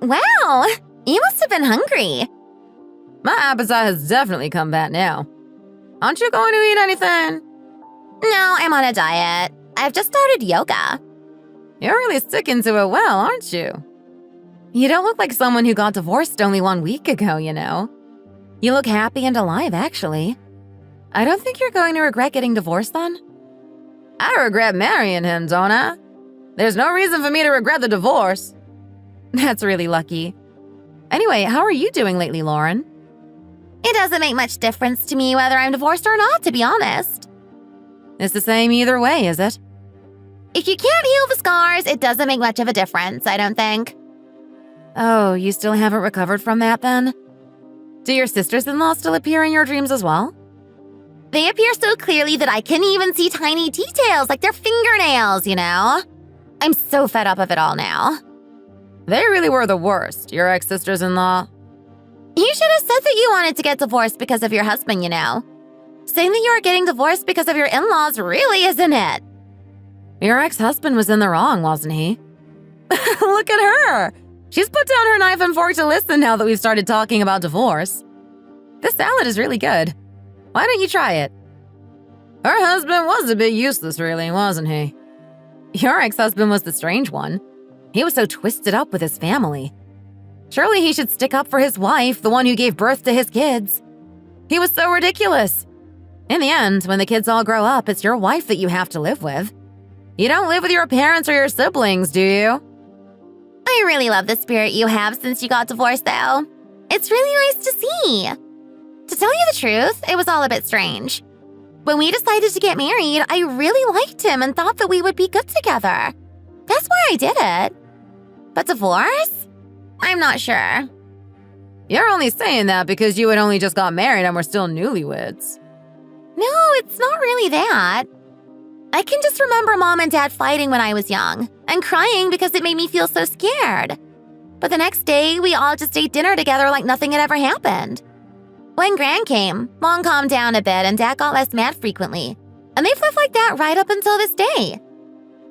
Wow, you must have been hungry. My appetite has definitely come back now. Aren't you going to eat anything? No, I'm on a diet. I've just started yoga. You're really sticking to it well, aren't you? You don't look like someone who got divorced only 1 week ago, you know. You look happy and alive, actually. I don't think you're going to regret getting divorced, then. I regret marrying him, don't I? There's no reason for me to regret the divorce. That's really lucky. Anyway, how are you doing lately, Lauren? It doesn't make much difference to me whether I'm divorced or not, to be honest. It's the same either way, is it? If you can't heal the scars, it doesn't make much of a difference, I don't think. Oh, you still haven't recovered from that, then? Do your sisters-in-law still appear in your dreams as well? They appear so clearly that I can even see tiny details like their fingernails, you know? I'm so fed up of it all now. They really were the worst, your ex-sisters-in-law. You should have said that you wanted to get divorced because of your husband, you know. Saying that you are getting divorced because of your in-laws really isn't it. Your ex-husband was in the wrong, wasn't he? Look at her! She's put down her knife and fork to listen now that we've started talking about divorce. This salad is really good. Why don't you try it? Her husband was a bit useless, really, wasn't he? Your ex-husband was the strange one. He was so twisted up with his family. Surely he should stick up for his wife, the one who gave birth to his kids. He was so ridiculous. In the end, when the kids all grow up, it's your wife that you have to live with. You don't live with your parents or your siblings, do you? I really love the spirit you have since you got divorced, though. It's really nice to see. To tell you the truth, it was all a bit strange. When we decided to get married, I really liked him and thought that we would be good together. That's why I did it. But divorce? I'm not sure. You're only saying that because you had only just got married and were still newlyweds. No, it's not really that. I can just remember Mom and Dad fighting when I was young and crying because it made me feel so scared. But the next day, we all just ate dinner together like nothing had ever happened. When Gran came, Mom calmed down a bit and Dad got less mad frequently. And they've lived like that right up until this day.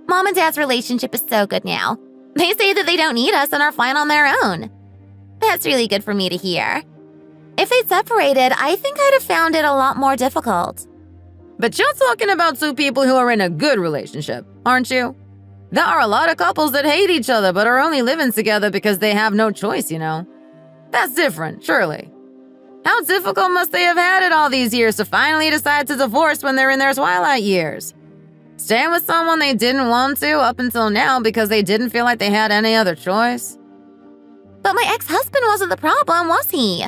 Mom and Dad's relationship is so good now. They say that they don't need us and are fine on their own. That's really good for me to hear. If they'd separated, I think I'd have found it a lot more difficult. But you're talking about two people who are in a good relationship, aren't you? There are a lot of couples that hate each other but are only living together because they have no choice, you know. That's different, surely. How difficult must they have had it all these years to finally decide to divorce when they're in their twilight years? Staying with someone they didn't want to up until now because they didn't feel like they had any other choice? But my ex-husband wasn't the problem, was he?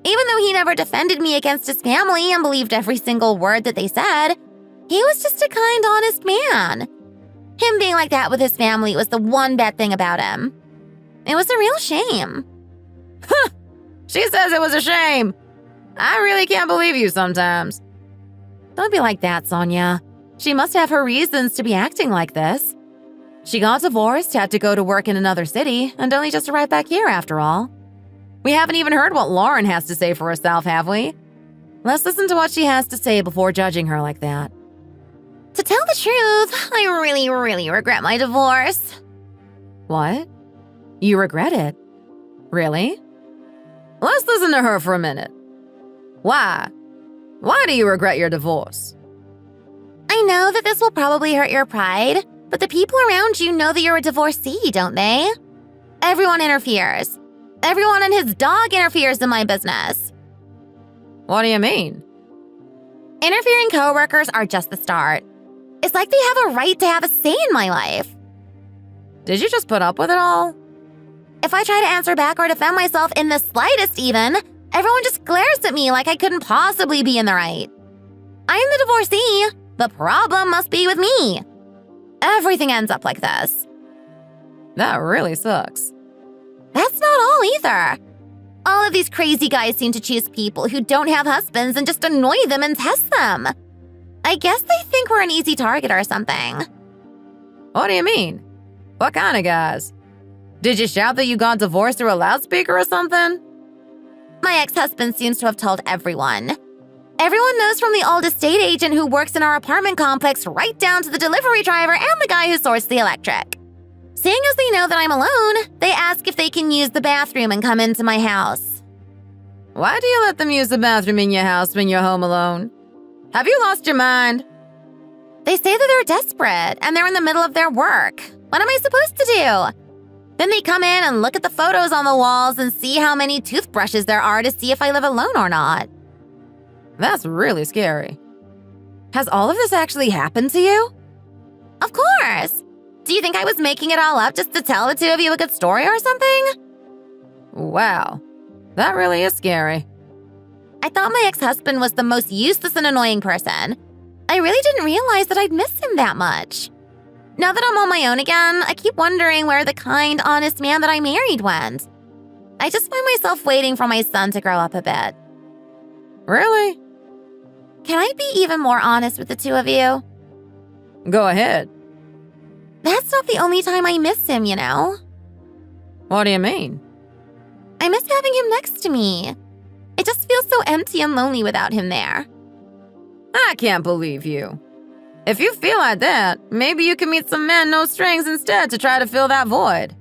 Even though he never defended me against his family and believed every single word that they said, he was just a kind, honest man. Him being like that with his family was the one bad thing about him. It was a real shame. Huh! She says it was a shame. I really can't believe you sometimes. Don't be like that, Sonia. She must have her reasons to be acting like this. She got divorced, had to go to work in another city, and only just arrived back here after all. We haven't even heard what Lauren has to say for herself, have we? Let's listen to what she has to say before judging her like that. To tell the truth, I really, really regret my divorce. What? You regret it? Really? Let's listen to her for a minute. Why? Why do you regret your divorce? I know that this will probably hurt your pride, but the people around you know that you're a divorcee, don't they? Everyone interferes. Everyone and his dog interferes in my business. What do you mean? Interfering coworkers are just the start. It's like they have a right to have a say in my life. Did you just put up with it all? If I try to answer back or defend myself in the slightest even, everyone just glares at me like I couldn't possibly be in the right. I'm the divorcee. The problem must be with me. Everything ends up like this. That really sucks. That's not all either. All of these crazy guys seem to choose people who don't have husbands and just annoy them and test them. I guess they think we're an easy target or something. What do you mean? What kind of guys? Did you shout that you got divorced through a loudspeaker or something? My ex-husband seems to have told everyone. Everyone knows, from the old estate agent who works in our apartment complex right down to the delivery driver and the guy who sorts the electric. Seeing as they know that I'm alone, they ask if they can use the bathroom and come into my house. Why do you let them use the bathroom in your house when you're home alone? Have you lost your mind? They say that they're desperate and they're in the middle of their work. What am I supposed to do? Then they come in and look at the photos on the walls and see how many toothbrushes there are to see if I live alone or not. That's really scary. Has all of this actually happened to you? Of course. Do you think I was making it all up just to tell the two of you a good story or something? Wow, that really is scary. I thought my ex-husband was the most useless and annoying person. I really didn't realize that I'd miss him that much. Now that I'm on my own again, I keep wondering where the kind, honest man that I married went. I just find myself waiting for my son to grow up a bit. Really? Can I be even more honest with the two of you? Go ahead. That's not the only time I miss him, you know? What do you mean? I miss having him next to me. It just feels so empty and lonely without him there. I can't believe you. If you feel like that, maybe you can meet some men no strings instead to try to fill that void.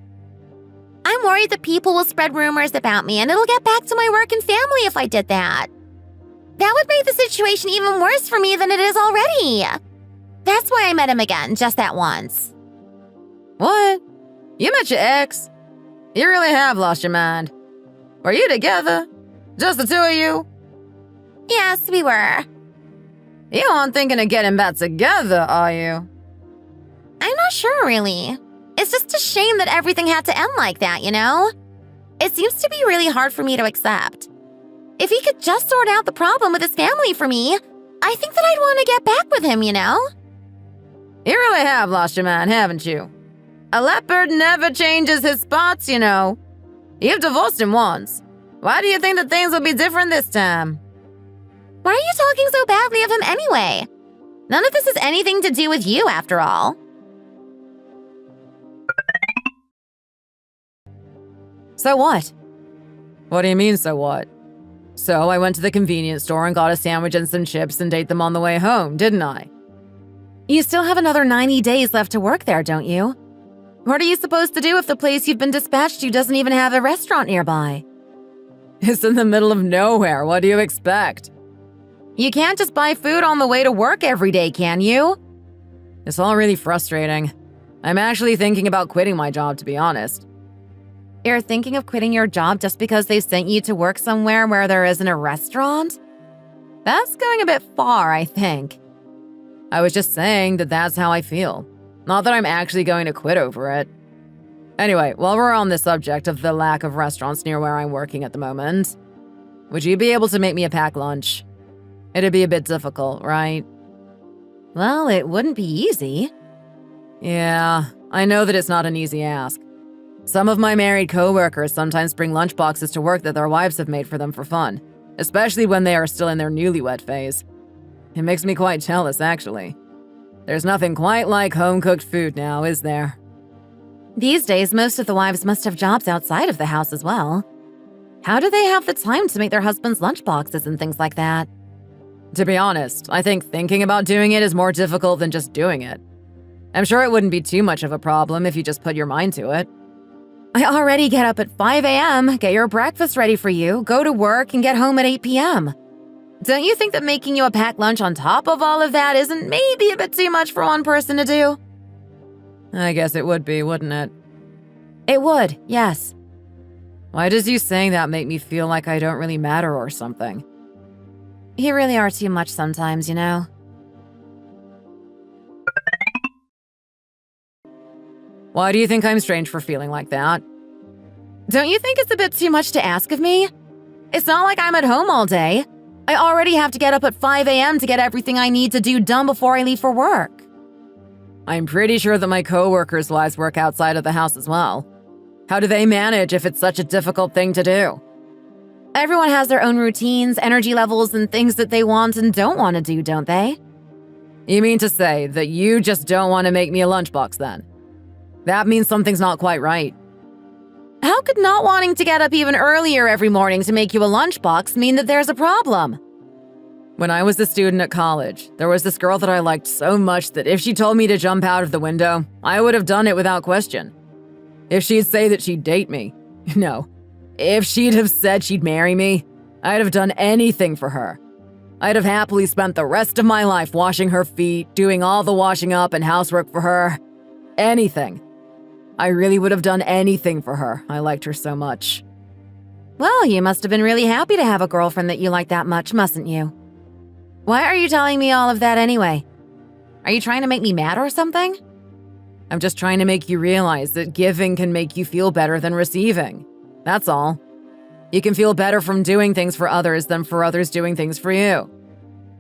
I'm worried that people will spread rumors about me and it'll get back to my work and family if I did that. That would make the situation even worse for me than it is already. That's why I met him again, just that once. What? You met your ex? You really have lost your mind. Were you together? Just the two of you? Yes, we were. You aren't thinking of getting back together, are you? I'm not sure, really. It's just a shame that everything had to end like that, you know? It seems to be really hard for me to accept. If he could just sort out the problem with his family for me, I think that I'd want to get back with him, you know? You really have lost your mind, haven't you? A leopard never changes his spots, you know. You've divorced him once. Why do you think that things will be different this time? Why are you talking so badly of him anyway? None of this has anything to do with you, after all. So what? What do you mean, so what? So I went to the convenience store and got a sandwich and some chips and ate them on the way home, didn't I? You still have another 90 days left to work there, don't you? What are you supposed to do if the place you've been dispatched to doesn't even have a restaurant nearby? It's in the middle of nowhere. What do you expect? You can't just buy food on the way to work every day, can you? It's all really frustrating. I'm actually thinking about quitting my job, to be honest. You're thinking of quitting your job just because they sent you to work somewhere where there isn't a restaurant? That's going a bit far, I think. I was just saying that that's how I feel. Not that I'm actually going to quit over it. Anyway, while we're on the subject of the lack of restaurants near where I'm working at the moment, would you be able to make me a packed lunch? It'd be a bit difficult, right? Well, it wouldn't be easy. Yeah, I know that it's not an easy ask. Some of my married coworkers sometimes bring lunch boxes to work that their wives have made for them for fun, especially when they are still in their newlywed phase. It makes me quite jealous, actually. There's nothing quite like home-cooked food now, is there? These days, most of the wives must have jobs outside of the house as well. How do they have the time to make their husbands' lunch boxes and things like that? To be honest, I think thinking about doing it is more difficult than just doing it. I'm sure it wouldn't be too much of a problem if you just put your mind to it. I already get up at 5 a.m., get your breakfast ready for you, go to work, and get home at 8 p.m. Don't you think that making you a packed lunch on top of all of that isn't maybe a bit too much for one person to do? I guess it would be, wouldn't it? It would, yes. Why does you saying that make me feel like I don't really matter or something? You really are too much sometimes, you know? Why do you think I'm strange for feeling like that? Don't you think it's a bit too much to ask of me? It's not like I'm at home all day. I already have to get up at 5 a.m. to get everything I need to do done before I leave for work. I'm pretty sure that my coworkers' wives work outside of the house as well. How do they manage if it's such a difficult thing to do? Everyone has their own routines, energy levels, and things that they want and don't want to do, don't they? You mean to say that you just don't want to make me a lunchbox then? That means something's not quite right. How could not wanting to get up even earlier every morning to make you a lunchbox mean that there's a problem? When I was a student at college, there was this girl that I liked so much that if she told me to jump out of the window, I would have done it without question. If she'd say that she'd date me, no. If she'd have said she'd marry me, I'd have done anything for her. I'd have happily spent the rest of my life washing her feet, doing all the washing up and housework for her. Anything. I really would have done anything for her. I liked her so much. Well, you must have been really happy to have a girlfriend that you liked that much, mustn't you? Why are you telling me all of that anyway? Are you trying to make me mad or something? I'm just trying to make you realize that giving can make you feel better than receiving. That's all. You can feel better from doing things for others than for others doing things for you.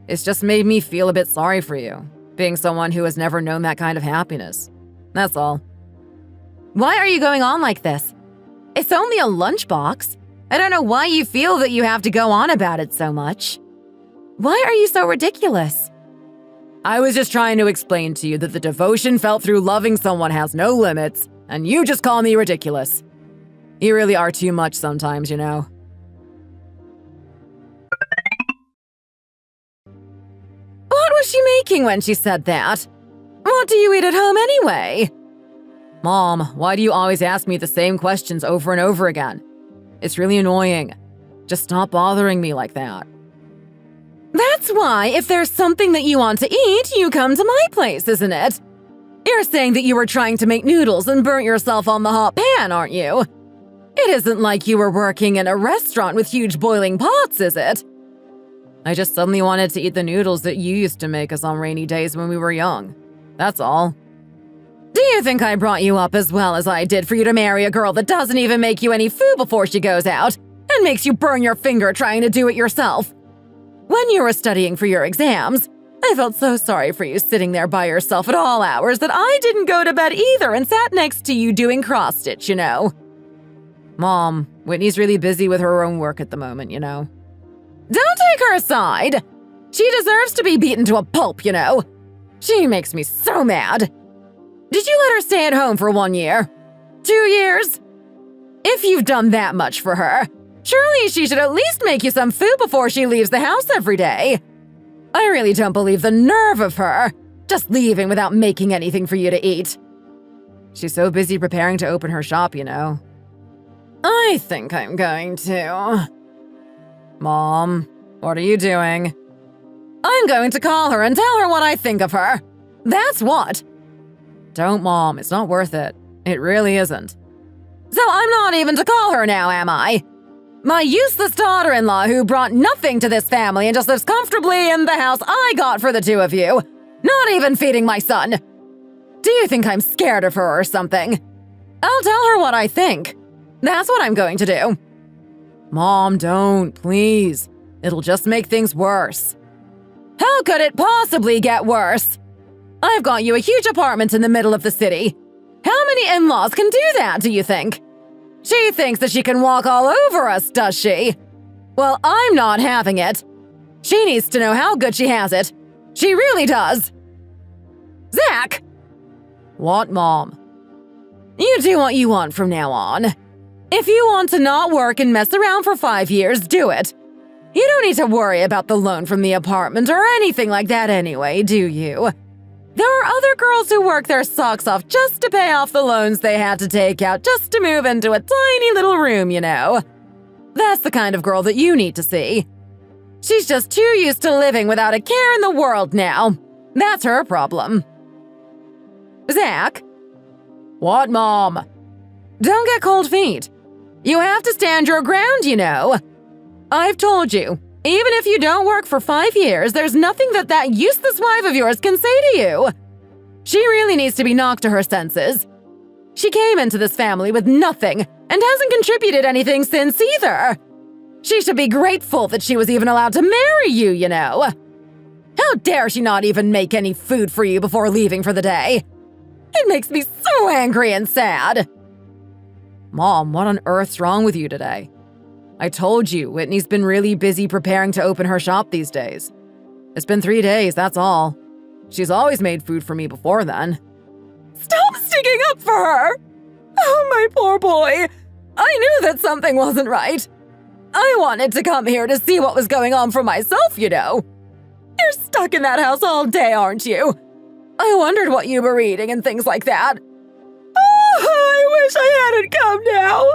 It's just made me feel a bit sorry for you, being someone who has never known that kind of happiness. That's all. Why are you going on like this? It's only a lunchbox. I don't know why you feel that you have to go on about it so much. Why are you so ridiculous? I was just trying to explain to you that the devotion felt through loving someone has no limits, and you just call me ridiculous. You really are too much sometimes, you know. What was she making when she said that? What do you eat at home anyway? Mom, why do you always ask me the same questions over and over again? It's really annoying. Just stop bothering me like that. That's why, if there's something that you want to eat, you come to my place, isn't it? You're saying that you were trying to make noodles and burnt yourself on the hot pan, aren't you? It isn't like you were working in a restaurant with huge boiling pots, is it? I just suddenly wanted to eat the noodles that you used to make us on rainy days when we were young. That's all. Do you think I brought you up as well as I did for you to marry a girl that doesn't even make you any food before she goes out and makes you burn your finger trying to do it yourself? When you were studying for your exams, I felt so sorry for you sitting there by yourself at all hours that I didn't go to bed either and sat next to you doing cross-stitch, you know. Mom, Whitney's really busy with her own work at the moment, you know. Don't take her aside. She deserves to be beaten to a pulp, you know. She makes me so mad. Did you let her stay at home for 1 year? 2 years? If you've done that much for her, surely she should at least make you some food before she leaves the house every day. I really don't believe the nerve of her, just leaving without making anything for you to eat. She's so busy preparing to open her shop, you know. I think I'm going to. Mom, what are you doing? I'm going to call her and tell her what I think of her. That's what. Don't, Mom. It's not worth it. It really isn't. So I'm not even to call her now, am I? My useless daughter-in-law who brought nothing to this family and just lives comfortably in the house I got for the two of you. Not even feeding my son. Do you think I'm scared of her or something? I'll tell her what I think. That's what I'm going to do. Mom, don't, please. It'll just make things worse. How could it possibly get worse? I've got you a huge apartment in the middle of the city. How many in-laws can do that, do you think? She thinks that she can walk all over us, does she? Well, I'm not having it. She needs to know how good she has it. She really does. Zach! What, Mom? You do what you want from now on. If you want to not work and mess around for 5 years, do it. You don't need to worry about the loan from the apartment or anything like that anyway, do you? There are other girls who work their socks off just to pay off the loans they had to take out just to move into a tiny little room, you know. That's the kind of girl that you need to see. She's just too used to living without a care in the world now. That's her problem. Zach? What, Mom? Don't get cold feet. You have to stand your ground, you know. I've told you, even if you don't work for 5 years, there's nothing that useless wife of yours can say to you. She really needs to be knocked to her senses. She came into this family with nothing and hasn't contributed anything since either. She should be grateful that she was even allowed to marry you, you know. How dare she not even make any food for you before leaving for the day? It makes me so angry and sad. Mom, what on earth's wrong with you today? I told you, Whitney's been really busy preparing to open her shop these days. It's been 3 days, that's all. She's always made food for me before then. Stop sticking up for her! Oh, my poor boy. I knew that something wasn't right. I wanted to come here to see what was going on for myself, you know. You're stuck in that house all day, aren't you? I wondered what you were eating and things like that. Oh, I wish I hadn't come now.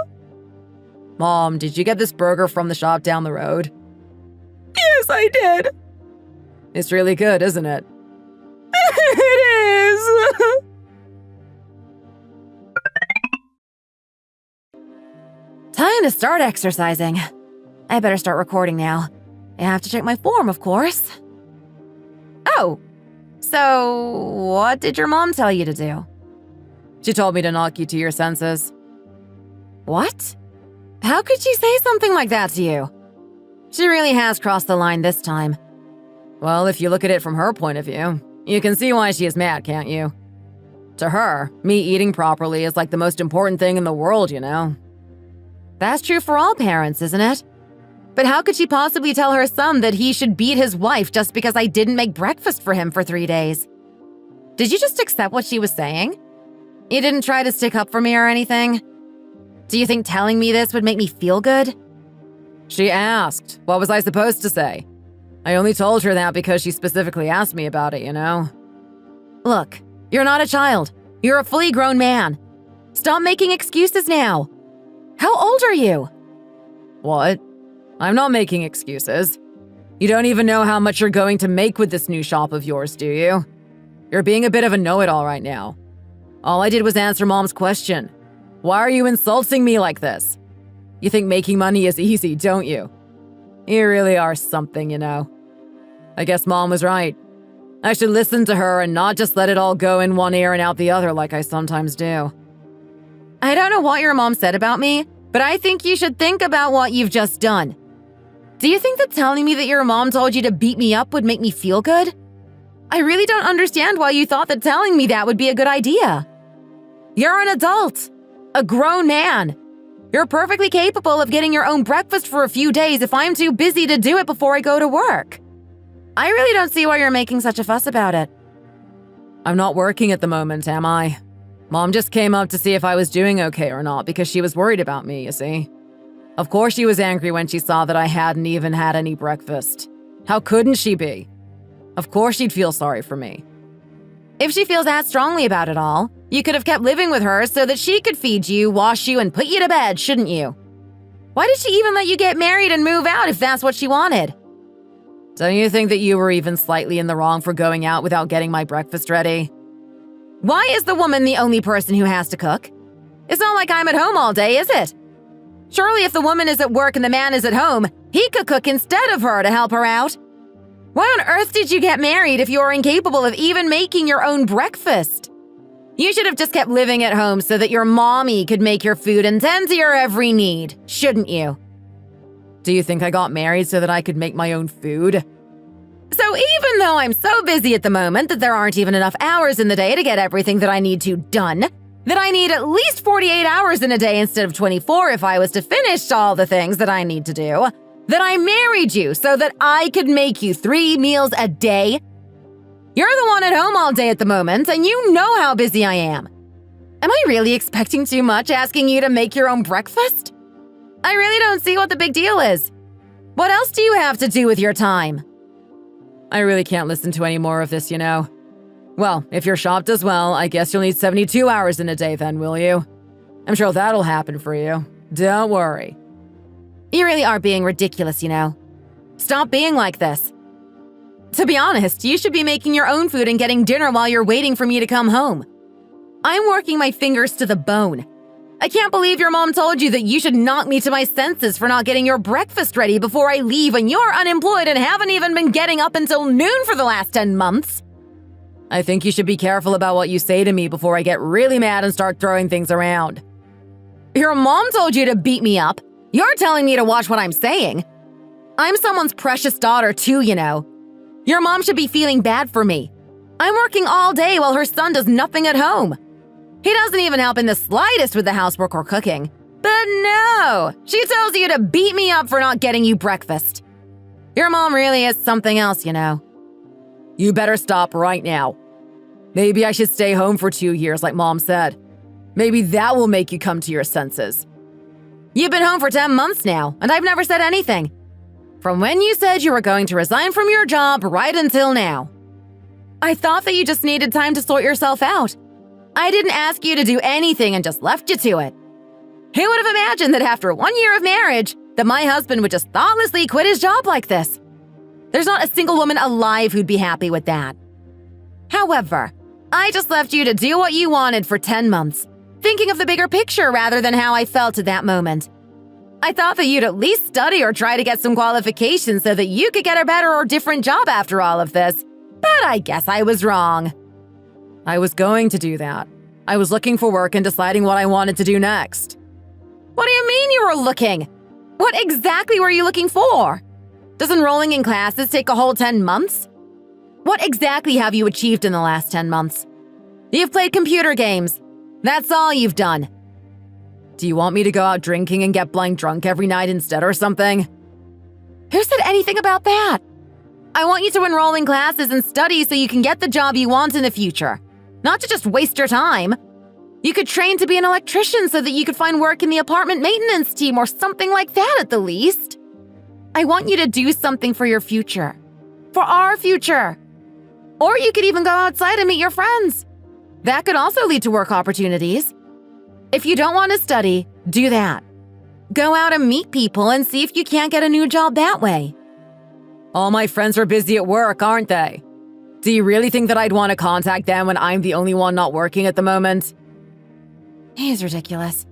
Mom, did you get this burger from the shop down the road? Yes, I did. It's really good, isn't it? It is. Time to start exercising. I better start recording now. I have to check my form, of course. Oh, so what did your mom tell you to do? She told me to knock you to your senses. What? How could she say something like that to you? She really has crossed the line this time. Well, if you look at it from her point of view, you can see why she is mad, can't you? To her, me eating properly is like the most important thing in the world, you know? That's true for all parents, isn't it? But how could she possibly tell her son that he should beat his wife just because I didn't make breakfast for him for 3 days? Did you just accept what she was saying? You didn't try to stick up for me or anything? Do you think telling me this would make me feel good? She asked. What was I supposed to say? I only told her that because she specifically asked me about it, you know? Look, you're not a child. You're a fully grown man. Stop making excuses now. How old are you? What? I'm not making excuses. You don't even know how much you're going to make with this new shop of yours, do you? You're being a bit of a know-it-all right now. All I did was answer Mom's question. Why are you insulting me like this? You think making money is easy, don't you? You really are something, you know. I guess Mom was right. I should listen to her and not just let it all go in one ear and out the other like I sometimes do. I don't know what your mom said about me, but I think you should think about what you've just done. Do you think that telling me that your mom told you to beat me up would make me feel good? I really don't understand why you thought that telling me that would be a good idea. You're an adult, a grown man. You're perfectly capable of getting your own breakfast for a few days if I'm too busy to do it before I go to work. I really don't see why you're making such a fuss about it. I'm not working at the moment, am I? Mom just came up to see if I was doing okay or not because she was worried about me, you see. Of course she was angry when she saw that I hadn't even had any breakfast. How couldn't she be? Of course she'd feel sorry for me. If she feels that strongly about it all, you could have kept living with her so that she could feed you, wash you, and put you to bed, shouldn't you? Why did she even let you get married and move out if that's what she wanted? Don't you think that you were even slightly in the wrong for going out without getting my breakfast ready? Why is the woman the only person who has to cook? It's not like I'm at home all day, is it? Surely if the woman is at work and the man is at home, he could cook instead of her to help her out. Why on earth did you get married if you're incapable of even making your own breakfast? You should have just kept living at home so that your mommy could make your food and tend to your every need, shouldn't you? Do you think I got married so that I could make my own food? So even though I'm so busy at the moment that there aren't even enough hours in the day to get everything that I need to done, that I need at least 48 hours in a day instead of 24 if I was to finish all the things that I need to do, that I married you so that I could make you 3 meals a day? You're the one at home all day at the moment, and you know how busy I am. Am I really expecting too much asking you to make your own breakfast? I really don't see what the big deal is. What else do you have to do with your time? I really can't listen to any more of this, you know. Well, if your shop does well, I guess you'll need 72 hours in a day then, will you? I'm sure that'll happen for you. Don't worry. You really are being ridiculous, you know. Stop being like this. To be honest, you should be making your own food and getting dinner while you're waiting for me to come home. I'm working my fingers to the bone. I can't believe your mom told you that you should knock me to my senses for not getting your breakfast ready before I leave when you're unemployed and haven't even been getting up until noon for the last 10 months. I think you should be careful about what you say to me before I get really mad and start throwing things around. Your mom told you to beat me up. You're telling me to watch what I'm saying. I'm someone's precious daughter too, you know. Your mom should be feeling bad for me. I'm working all day while her son does nothing at home. He doesn't even help in the slightest with the housework or cooking. But no, she tells you to beat me up for not getting you breakfast. Your mom really is something else, you know. You better stop right now. Maybe I should stay home for 2 years like Mom said. Maybe that will make you come to your senses. You've been home for 10 months now, and I've never said anything. From when you said you were going to resign from your job right until now. I thought that you just needed time to sort yourself out. I didn't ask you to do anything and just left you to it. Who would have imagined that after 1 year of marriage, that my husband would just thoughtlessly quit his job like this? There's not a single woman alive who'd be happy with that. However, I just left you to do what you wanted for 10 months, thinking of the bigger picture rather than how I felt at that moment. I thought that you'd at least study or try to get some qualifications so that you could get a better or different job after all of this, but I guess I was wrong. I was going to do that. I was looking for work and deciding what I wanted to do next. What do you mean you were looking? What exactly were you looking for? Does enrolling in classes take a whole 10 months? What exactly have you achieved in the last 10 months? You've played computer games. That's all you've done. Do you want me to go out drinking and get blind drunk every night instead or something? Who said anything about that? I want you to enroll in classes and study so you can get the job you want in the future, not to just waste your time. You could train to be an electrician so that you could find work in the apartment maintenance team or something like that at the least. I want you to do something for your future. For our future. Or you could even go outside and meet your friends. That could also lead to work opportunities. If you don't want to study, do that. Go out and meet people and see if you can't get a new job that way. All my friends are busy at work, aren't they? Do you really think that I'd want to contact them when I'm the only one not working at the moment? He's ridiculous.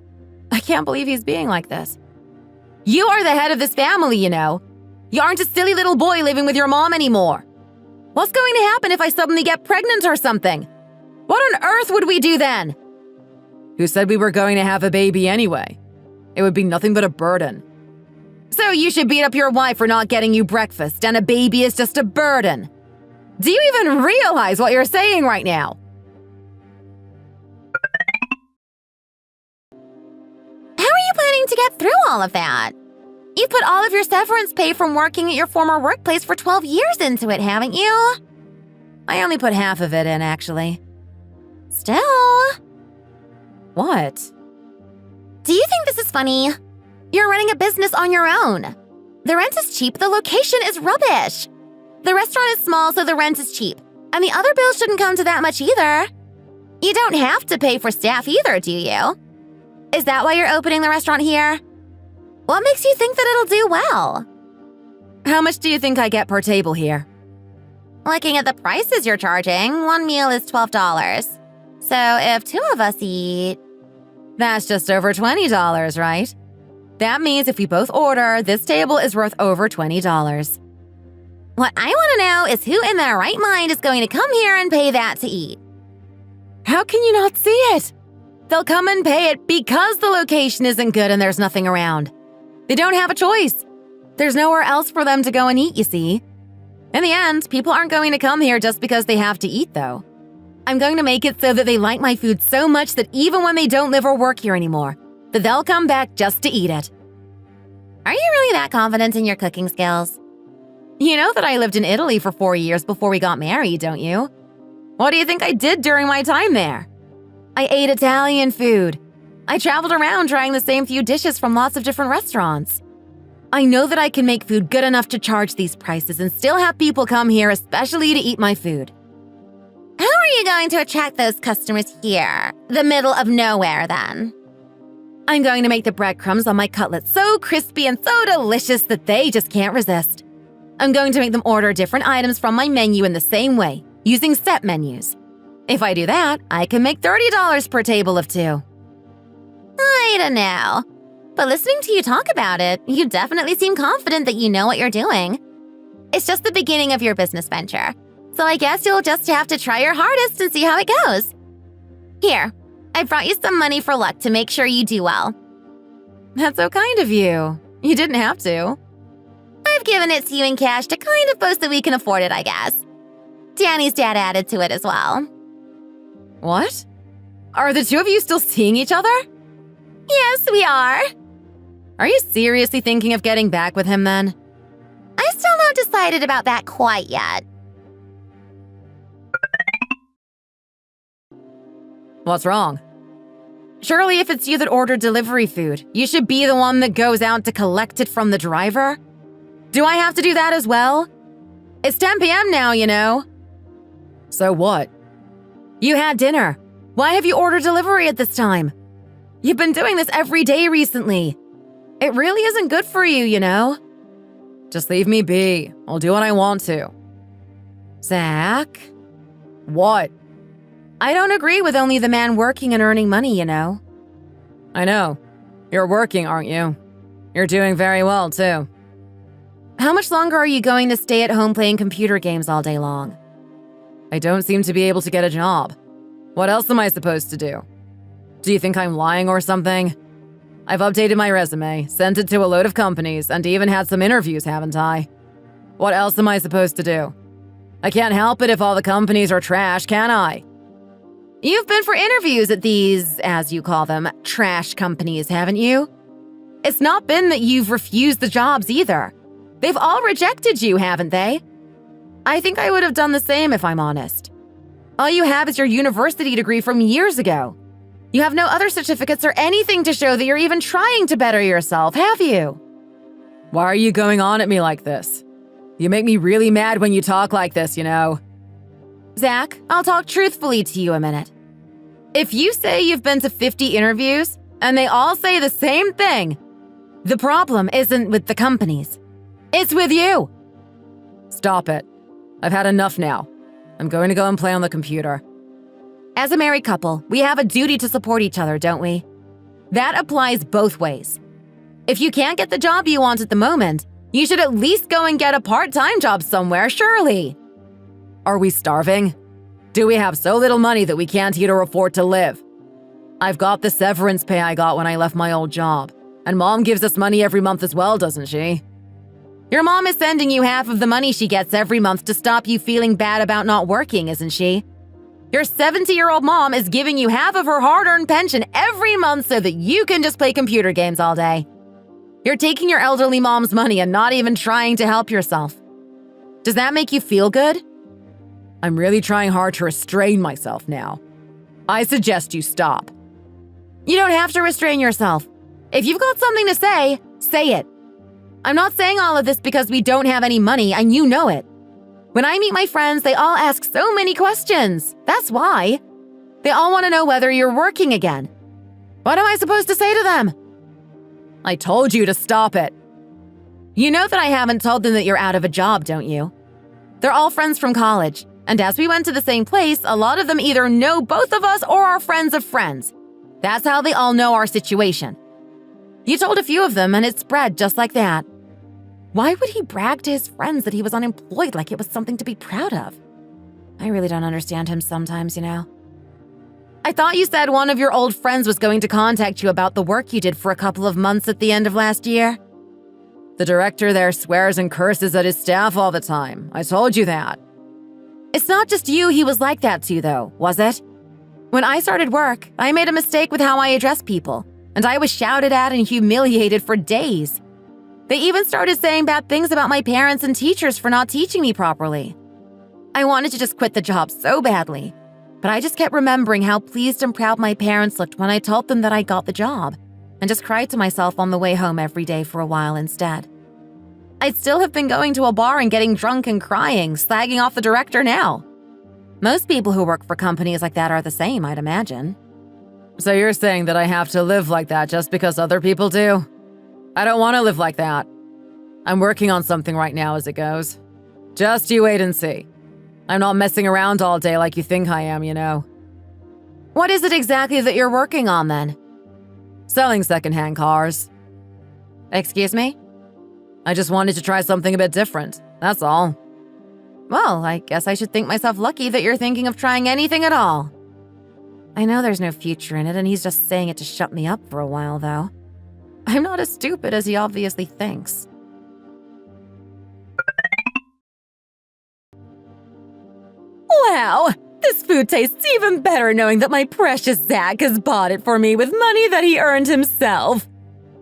I can't believe he's being like this. You are the head of this family, you know. You aren't a silly little boy living with your mom anymore. What's going to happen if I suddenly get pregnant or something? What on earth would we do then? Who said we were going to have a baby anyway? It would be nothing but a burden. So you should beat up your wife for not getting you breakfast, and a baby is just a burden. Do you even realize what you're saying right now? How are you planning to get through all of that? You've put all of your severance pay from working at your former workplace for 12 years into it, haven't you? I only put half of it in, actually. Still. What? Do you think this is funny? You're running a business on your own. The rent is cheap, the location is rubbish. The restaurant is small, so the rent is cheap. And the other bills shouldn't come to that much either. You don't have to pay for staff either, do you? Is that why you're opening the restaurant here? What makes you think that it'll do well? How much do you think I get per table here? Looking at the prices you're charging, one meal is $12. So if two of us eat... That's just over $20, right? That means if we both order, this table is worth over $20. What I want to know is who in their right mind is going to come here and pay that to eat? How can you not see it? They'll come and pay it because the location isn't good and there's nothing around. They don't have a choice. There's nowhere else for them to go and eat, you see. In the end, people aren't going to come here just because they have to eat, though. I'm going to make it so that they like my food so much that even when they don't live or work here anymore, that they'll come back just to eat it. Are you really that confident in your cooking skills? You know that I lived in Italy for 4 years before we got married, don't you? What do you think I did during my time there? I ate Italian food. I traveled around trying the same few dishes from lots of different restaurants. I know that I can make food good enough to charge these prices and still have people come here especially to eat my food. How are you going to attract those customers here, the middle of nowhere, then? I'm going to make the breadcrumbs on my cutlets so crispy and so delicious that they just can't resist. I'm going to make them order different items from my menu in the same way, using set menus. If I do that, I can make $30 per table of two. I don't know. But listening to you talk about it, you definitely seem confident that you know what you're doing. It's just the beginning of your business venture. So I guess you'll just have to try your hardest and see how it goes. Here, I brought you some money for luck to make sure you do well. That's so kind of you. You didn't have to. I've given it to you in cash to kind of boast that we can afford it, I guess. Danny's dad added to it as well. What? Are the two of you still seeing each other? Yes, we are. Are you seriously thinking of getting back with him then? I'm still not decided about that quite yet. What's wrong? Surely if it's you that ordered delivery food, you should be the one that goes out to collect it from the driver? Do I have to do that as well? It's 10 p.m. now, you know. So what? You had dinner. Why have you ordered delivery at this time? You've been doing this every day recently. It really isn't good for you, you know? Just leave me be. I'll do what I want to. Zach? What? I don't agree with only the man working and earning money, you know. I know. You're working, aren't you? You're doing very well, too. How much longer are you going to stay at home playing computer games all day long? I don't seem to be able to get a job. What else am I supposed to do? Do you think I'm lying or something? I've updated my resume, sent it to a load of companies, and even had some interviews, haven't I? What else am I supposed to do? I can't help it if all the companies are trash, can I? You've been for interviews at these, as you call them, trash companies, haven't you? It's not been that you've refused the jobs either. They've all rejected you, haven't they? I think I would have done the same if I'm honest. All you have is your university degree from years ago. You have no other certificates or anything to show that you're even trying to better yourself, have you? Why are you going on at me like this? You make me really mad when you talk like this, you know. Zach, I'll talk truthfully to you a minute. If you say you've been to 50 interviews and they all say the same thing, the problem isn't with the companies. It's with you. Stop it. I've had enough now. I'm going to go and play on the computer. As a married couple, we have a duty to support each other, don't we? That applies both ways. If you can't get the job you want at the moment, you should at least go and get a part-time job somewhere, surely. Are we starving? Do we have so little money that we can't eat or afford to live? I've got the severance pay I got when I left my old job, and Mom gives us money every month as well, doesn't she? Your mom is sending you half of the money she gets every month to stop you feeling bad about not working, isn't she? Your 70-year-old mom is giving you half of her hard-earned pension every month so that you can just play computer games all day. You're taking your elderly mom's money and not even trying to help yourself. Does that make you feel good? I'm really trying hard to restrain myself now. I suggest you stop. You don't have to restrain yourself. If you've got something to say, say it. I'm not saying all of this because we don't have any money, and you know it. When I meet my friends, they all ask so many questions. That's why. They all want to know whether you're working again. What am I supposed to say to them? I told you to stop it. You know that I haven't told them that you're out of a job, don't you? They're all friends from college, and as we went to the same place, a lot of them either know both of us or are friends of friends. That's how they all know our situation. You told a few of them, and it spread just like that. Why would he brag to his friends that he was unemployed like it was something to be proud of? I really don't understand him sometimes, you know. I thought you said one of your old friends was going to contact you about the work you did for a couple of months at the end of last year. The director there swears and curses at his staff all the time. I told you that. It's not just you he was like that to, though, was it? When I started work, I made a mistake with how I addressed people, and I was shouted at and humiliated for days. They even started saying bad things about my parents and teachers for not teaching me properly. I wanted to just quit the job so badly, but I just kept remembering how pleased and proud my parents looked when I told them that I got the job, and just cried to myself on the way home every day for a while instead. I'd still have been going to a bar and getting drunk and crying, slagging off the director now. Most people who work for companies like that are the same, I'd imagine. So you're saying that I have to live like that just because other people do? I don't want to live like that. I'm working on something right now as it goes. Just you wait and see. I'm not messing around all day like you think I am, you know. What is it exactly that you're working on then? Selling secondhand cars. Excuse me? I just wanted to try something a bit different, that's all. Well, I guess I should think myself lucky that you're thinking of trying anything at all. I know there's no future in it, and he's just saying it to shut me up for a while, though. I'm not as stupid as he obviously thinks. Wow! This food tastes even better knowing that my precious Zach has bought it for me with money that he earned himself.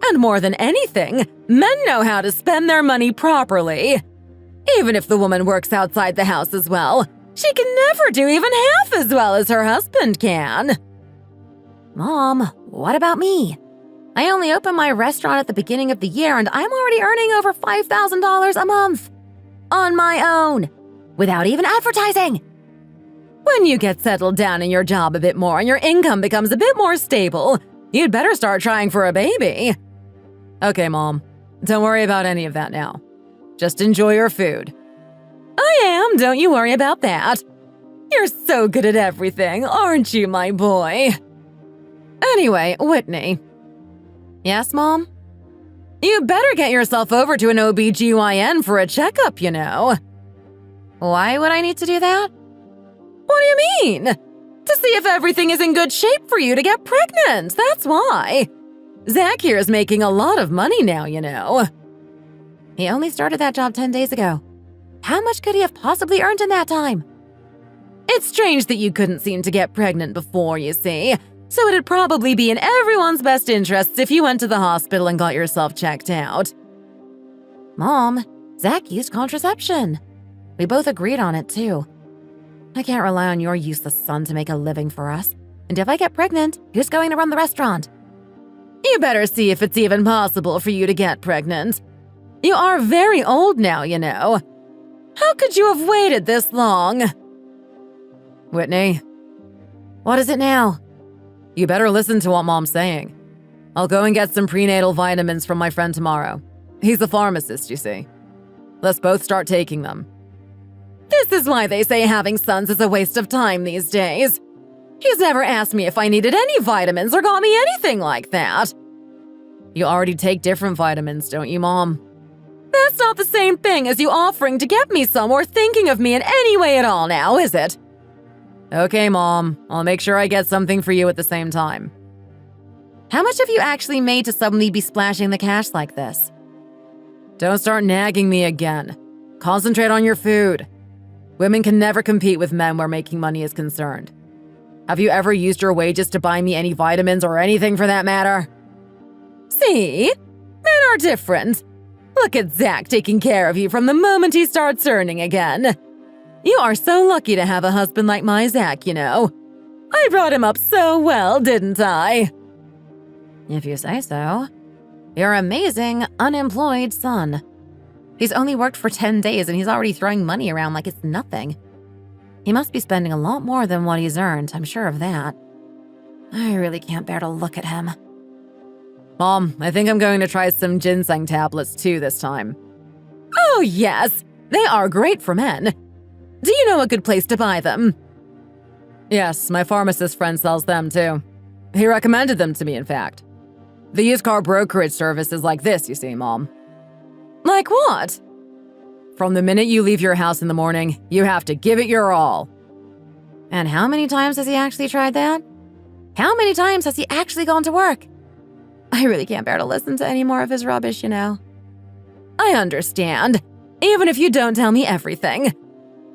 And more than anything, men know how to spend their money properly. Even if the woman works outside the house as well, she can never do even half as well as her husband can. Mom, what about me? I only opened my restaurant at the beginning of the year and I'm already earning over $5,000 a month. On my own. Without even advertising. When you get settled down in your job a bit more and your income becomes a bit more stable, you'd better start trying for a baby. Okay, Mom. Don't worry about any of that now. Just enjoy your food. I am, don't you worry about that. You're so good at everything, aren't you, my boy? Anyway, Whitney. Yes, Mom? You better get yourself over to an OBGYN for a checkup, you know. Why would I need to do that? What do you mean? To see if everything is in good shape for you to get pregnant, that's why. Zach here is making a lot of money now, you know. He only started that job 10 days ago. How much could he have possibly earned in that time? It's strange that you couldn't seem to get pregnant before, you see. So it'd probably be in everyone's best interests if you went to the hospital and got yourself checked out. Mom, Zach used contraception. We both agreed on it, too. I can't rely on your useless son to make a living for us. And if I get pregnant, who's going to run the restaurant? You better see if it's even possible for you to get pregnant. You are very old now, you know. How could you have waited this long? Whitney, what is it now? You better listen to what Mom's saying. I'll go and get some prenatal vitamins from my friend tomorrow. He's a pharmacist, you see. Let's both start taking them. This is why they say having sons is a waste of time these days. He's never asked me if I needed any vitamins or got me anything like that. You already take different vitamins, don't you, Mom? That's not the same thing as you offering to get me some or thinking of me in any way at all now, is it? Okay, Mom. I'll make sure I get something for you at the same time. How much have you actually made to suddenly be splashing the cash like this? Don't start nagging me again. Concentrate on your food. Women can never compete with men where making money is concerned. Have you ever used your wages to buy me any vitamins or anything for that matter? See? Men are different. Look at Zach taking care of you from the moment he starts earning again. You are so lucky to have a husband like my Zach, you know. I brought him up so well, didn't I? If you say so. Your amazing, unemployed son. He's only worked for 10 days and he's already throwing money around like it's nothing. He must be spending a lot more than what he's earned, I'm sure of that. I really can't bear to look at him. Mom, I think I'm going to try some ginseng tablets too this time. Oh yes, they are great for men. Do you know a good place to buy them? Yes, my pharmacist friend sells them too. He recommended them to me, in fact. The used car brokerage service is like this, you see, Mom. Like what? From the minute you leave your house in the morning, you have to give it your all. And how many times has he actually tried that? How many times has he actually gone to work? I really can't bear to listen to any more of his rubbish, you know. I understand, even if you don't tell me everything.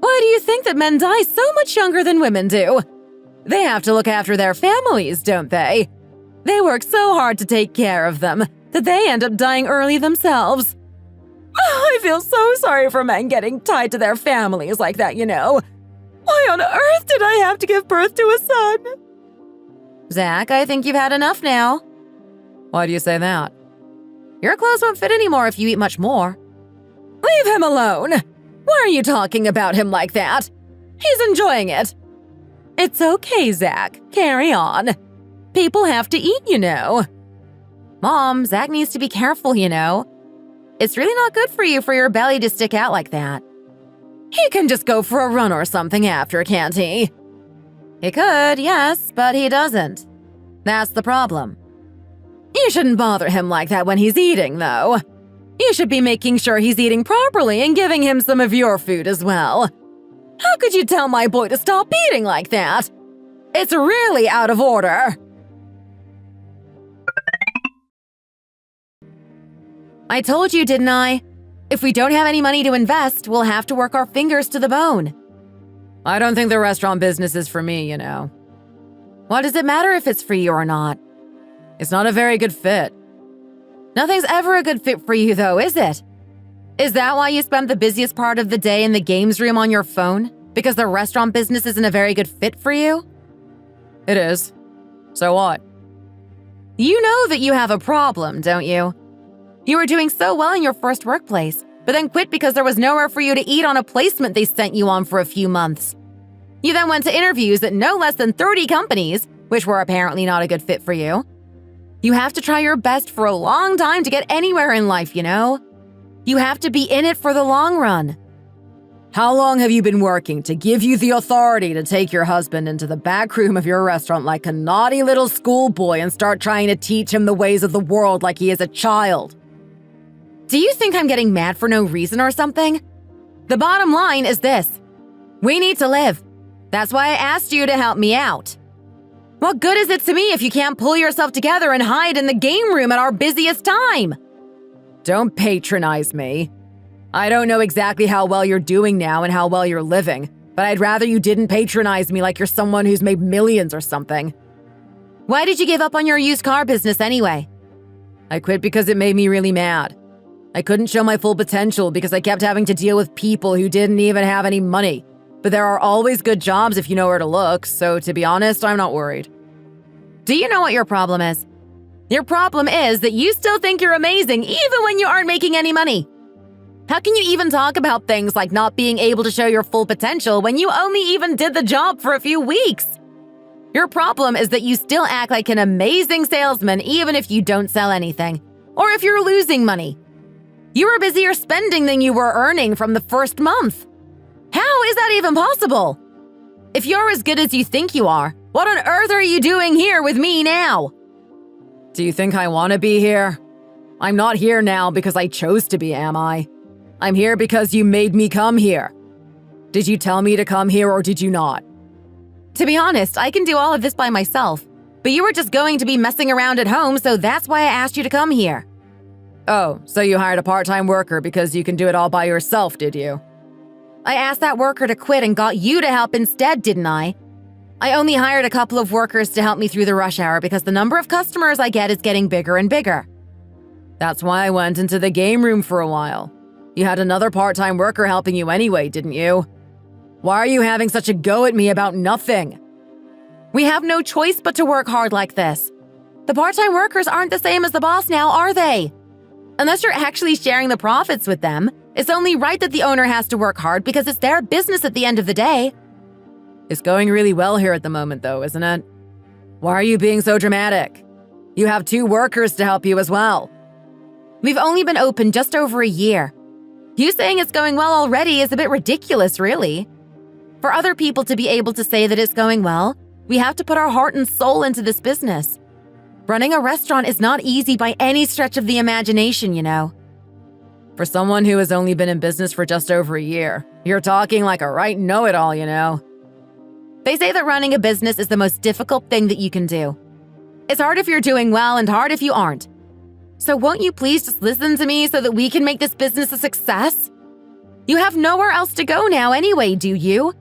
Why do you think that men die so much younger than women do? They have to look after their families, don't they? They work so hard to take care of them that they end up dying early themselves. I feel so sorry for men getting tied to their families like that, you know. Why on earth did I have to give birth to a son? Zach, I think you've had enough now. Why do you say that? Your clothes won't fit anymore if you eat much more. Leave him alone. Why are you talking about him like that? He's enjoying it. It's okay, Zach. Carry on. People have to eat, you know. Mom, Zach needs to be careful, you know. It's really not good for you for your belly to stick out like that. He can just go for a run or something after, can't he? He could, yes, but he doesn't. That's the problem. You shouldn't bother him like that when he's eating, though. You should be making sure he's eating properly and giving him some of your food as well. How could you tell my boy to stop eating like that? It's really out of order. I told you, didn't I? If we don't have any money to invest, we'll have to work our fingers to the bone. I don't think the restaurant business is for me, you know. What does it matter if it's for you or not? It's not a very good fit. Nothing's ever a good fit for you, though, is it? Is that why you spend the busiest part of the day in the games room on your phone? Because the restaurant business isn't a very good fit for you? It is. So what? You know that you have a problem, don't you? You were doing so well in your first workplace, but then quit because there was nowhere for you to eat on a placement they sent you on for a few months. You then went to interviews at no less than 30 companies, which were apparently not a good fit for you. You have to try your best for a long time to get anywhere in life, you know? You have to be in it for the long run. How long have you been working to give you the authority to take your husband into the back room of your restaurant like a naughty little schoolboy and start trying to teach him the ways of the world like he is a child? Do you think I'm getting mad for no reason or something? The bottom line is this. We need to live. That's why I asked you to help me out. What good is it to me if you can't pull yourself together and hide in the game room at our busiest time? Don't patronize me. I don't know exactly how well you're doing now and how well you're living, but I'd rather you didn't patronize me like you're someone who's made millions or something. Why did you give up on your used car business anyway? I quit because it made me really mad. I couldn't show my full potential because I kept having to deal with people who didn't even have any money. But there are always good jobs if you know where to look, so to be honest, I'm not worried. Do you know what your problem is? Your problem is that you still think you're amazing even when you aren't making any money. How can you even talk about things like not being able to show your full potential when you only even did the job for a few weeks? Your problem is that you still act like an amazing salesman even if you don't sell anything, or if you're losing money. You were busier spending than you were earning from the first month. How is that even possible? If you're as good as you think you are, what on earth are you doing here with me now? Do you think I want to be here? I'm not here now because I chose to be, am I? I'm here because you made me come here. Did you tell me to come here or did you not? To be honest, I can do all of this by myself, but you were just going to be messing around at home, so that's why I asked you to come here. Oh, so you hired a part-time worker because you can do it all by yourself, did you? I asked that worker to quit and got you to help instead, didn't I? I only hired a couple of workers to help me through the rush hour because the number of customers I get is getting bigger and bigger. That's why I went into the game room for a while. You had another part-time worker helping you anyway, didn't you? Why are you having such a go at me about nothing? We have no choice but to work hard like this. The part-time workers aren't the same as the boss now, are they? Unless you're actually sharing the profits with them, it's only right that the owner has to work hard because it's their business at the end of the day. It's going really well here at the moment, though, isn't it? Why are you being so dramatic? You have 2 workers to help you as well. We've only been open just over a year. You saying it's going well already is a bit ridiculous, really. For other people to be able to say that it's going well, we have to put our heart and soul into this business. Running a restaurant is not easy by any stretch of the imagination, you know. For someone who has only been in business for just over a year, you're talking like a right know-it-all, you know. They say that running a business is the most difficult thing that you can do. It's hard if you're doing well and hard if you aren't. So won't you please just listen to me so that we can make this business a success? You have nowhere else to go now anyway, do you?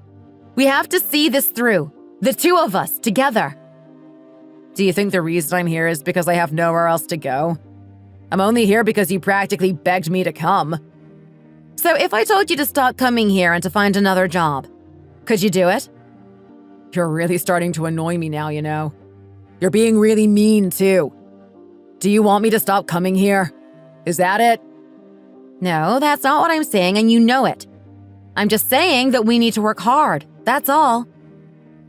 We have to see this through, the 2 of us, together. Do you think the reason I'm here is because I have nowhere else to go? I'm only here because you practically begged me to come. So if I told you to stop coming here and to find another job, could you do it? You're really starting to annoy me now, you know. You're being really mean, too. Do you want me to stop coming here? Is that it? No, that's not what I'm saying, and you know it. I'm just saying that we need to work hard, that's all.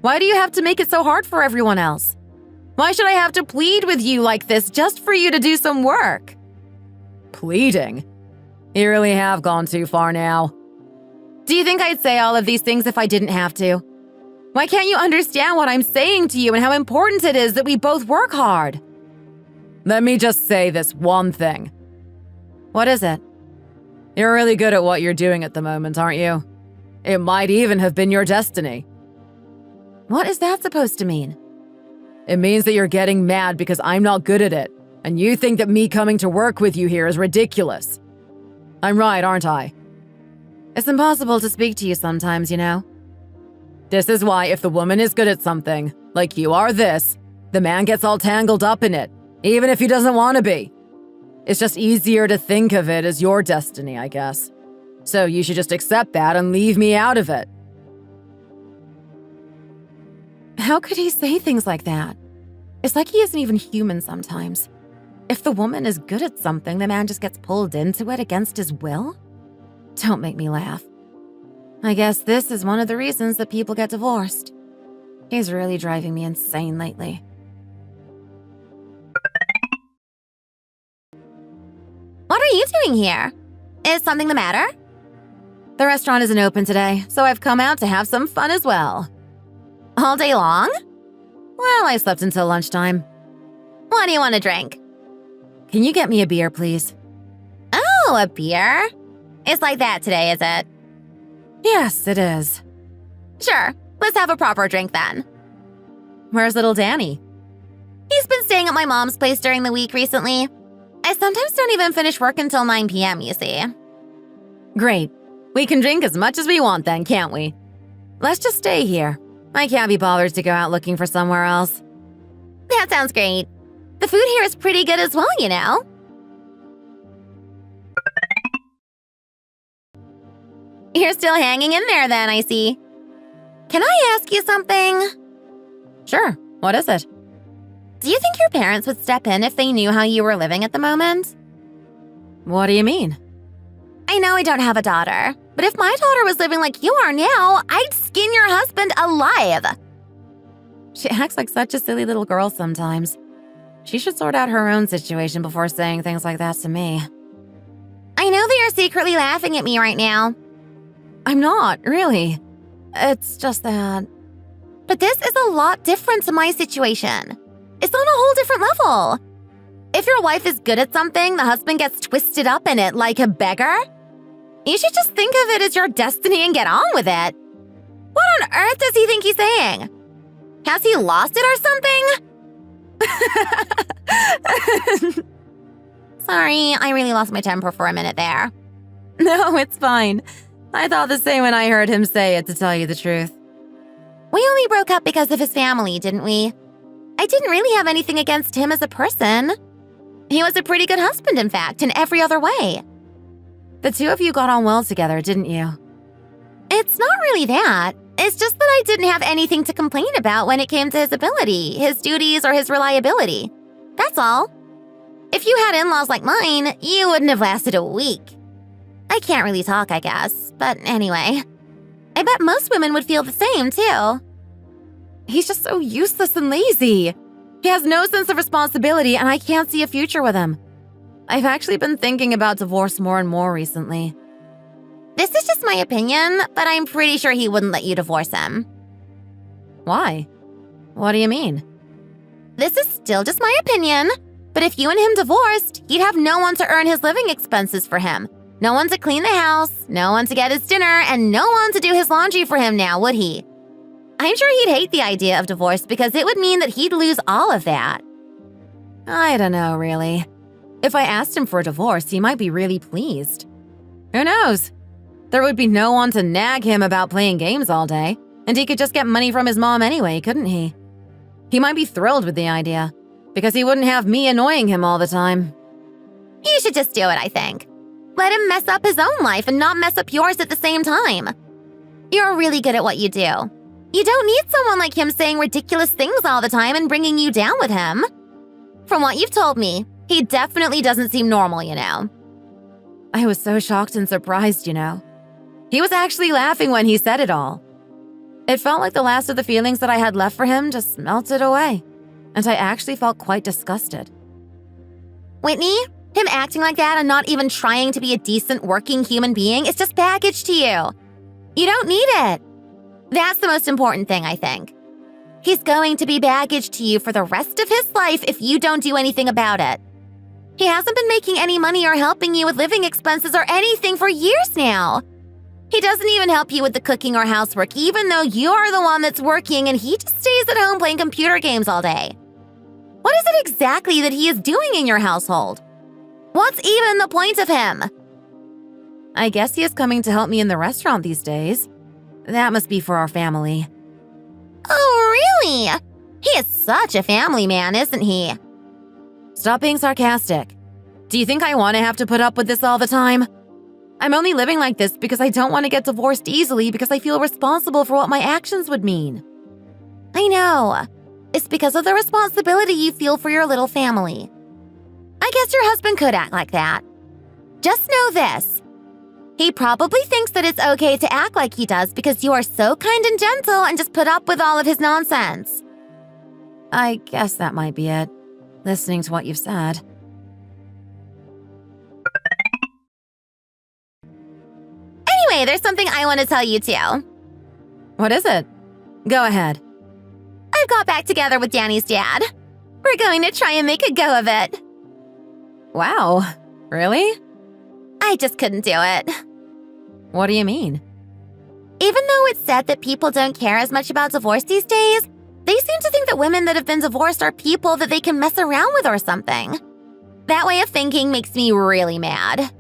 Why do you have to make it so hard for everyone else? Why should I have to plead with you like this just for you to do some work? Pleading? You really have gone too far now. Do you think I'd say all of these things if I didn't have to? Why can't you understand what I'm saying to you and how important it is that we both work hard? Let me just say this one thing. What is it? You're really good at what you're doing at the moment, aren't you? It might even have been your destiny. What is that supposed to mean? It means that you're getting mad because I'm not good at it, and you think that me coming to work with you here is ridiculous. I'm right, aren't I? It's impossible to speak to you sometimes, you know. This is why if the woman is good at something, like you are this, the man gets all tangled up in it, even if he doesn't want to be. It's just easier to think of it as your destiny, I guess. So you should just accept that and leave me out of it. How could he say things like that? It's like he isn't even human sometimes. If the woman is good at something, the man just gets pulled into it against his will? Don't make me laugh. I guess this is one of the reasons that people get divorced. He's really driving me insane lately. What are you doing here? Is something the matter? The restaurant isn't open today, so I've come out to have some fun as well. All day long? Well, I slept until lunchtime. What do you want to drink? Can you get me a beer, please? Oh, a beer? It's like that today, is it? Yes, it is. Sure, let's have a proper drink then. Where's little Danny? He's been staying at my mom's place during the week recently. I sometimes don't even finish work until 9 p.m., you see. Great. We can drink as much as we want then, can't we? Let's just stay here. I can't be bothered to go out looking for somewhere else. That sounds great. The food here is pretty good as well, you know. You're still hanging in there then, I see. Can I ask you something? Sure. What is it? Do you think your parents would step in if they knew how you were living at the moment? What do you mean? I know I don't have a daughter, but if my daughter was living like you are now, I'd skin your husband alive. She acts like such a silly little girl sometimes. She should sort out her own situation before saying things like that to me. I know that you're secretly laughing at me right now. I'm not, really. It's just that... But this is a lot different to my situation. It's on a whole different level. If your wife is good at something, the husband gets twisted up in it like a beggar. You should just think of it as your destiny and get on with it. What on earth does he think he's saying? Has he lost it or something? Sorry, I really lost my temper for a minute there. No, it's fine. I thought the same when I heard him say it, to tell you the truth. We only broke up because of his family, didn't we? I didn't really have anything against him as a person. He was a pretty good husband, in fact, in every other way. The two of you got on well together, didn't you? It's not really that. It's just that I didn't have anything to complain about when it came to his ability, his duties, or his reliability. That's all. If you had in-laws like mine, you wouldn't have lasted a week. I can't really talk, I guess, but anyway. I bet most women would feel the same, too. He's just so useless and lazy. He has no sense of responsibility, and I can't see a future with him. I've actually been thinking about divorce more and more recently. This is just my opinion, but I'm pretty sure he wouldn't let you divorce him. Why? What do you mean? This is still just my opinion, but if you and him divorced, he'd have no one to earn his living expenses for him. No one to clean the house, no one to get his dinner, and no one to do his laundry for him now, would he? I'm sure he'd hate the idea of divorce because it would mean that he'd lose all of that. I don't know, really. If I asked him for a divorce, he might be really pleased. Who knows? There would be no one to nag him about playing games all day, and he could just get money from his mom anyway, couldn't he? He might be thrilled with the idea, because he wouldn't have me annoying him all the time. You should just do it, I think. Let him mess up his own life and not mess up yours at the same time. You're really good at what you do. You don't need someone like him saying ridiculous things all the time and bringing you down with him. From what you've told me, he definitely doesn't seem normal, you know. I was so shocked and surprised, you know. He was actually laughing when he said it all. It felt like the last of the feelings that I had left for him just melted away, and I actually felt quite disgusted. Whitney, him acting like that and not even trying to be a decent working human being is just baggage to you. You don't need it. That's the most important thing, I think. He's going to be baggage to you for the rest of his life if you don't do anything about it. He hasn't been making any money or helping you with living expenses or anything for years now. He doesn't even help you with the cooking or housework, even though you're the one that's working and he just stays at home playing computer games all day. What is it exactly that he is doing in your household? What's even the point of him? I guess he is coming to help me in the restaurant these days. That must be for our family. Oh, really? He is such a family man, isn't he? Stop being sarcastic. Do you think I want to have to put up with this all the time? I'm only living like this because I don't want to get divorced easily because I feel responsible for what my actions would mean. I know. It's because of the responsibility you feel for your little family. I guess your husband could act like that. Just know this. He probably thinks that it's okay to act like he does because you are so kind and gentle and just put up with all of his nonsense. I guess that might be it, listening to what you've said. Anyway, there's something I want to tell you too. What is it? Go ahead. I've got back together with Danny's dad. We're going to try and make a go of it. Wow, really? I just couldn't do it. What do you mean? Even though it's said that people don't care as much about divorce these days, they seem to think that women that have been divorced are people that they can mess around with or something. That way of thinking makes me really mad.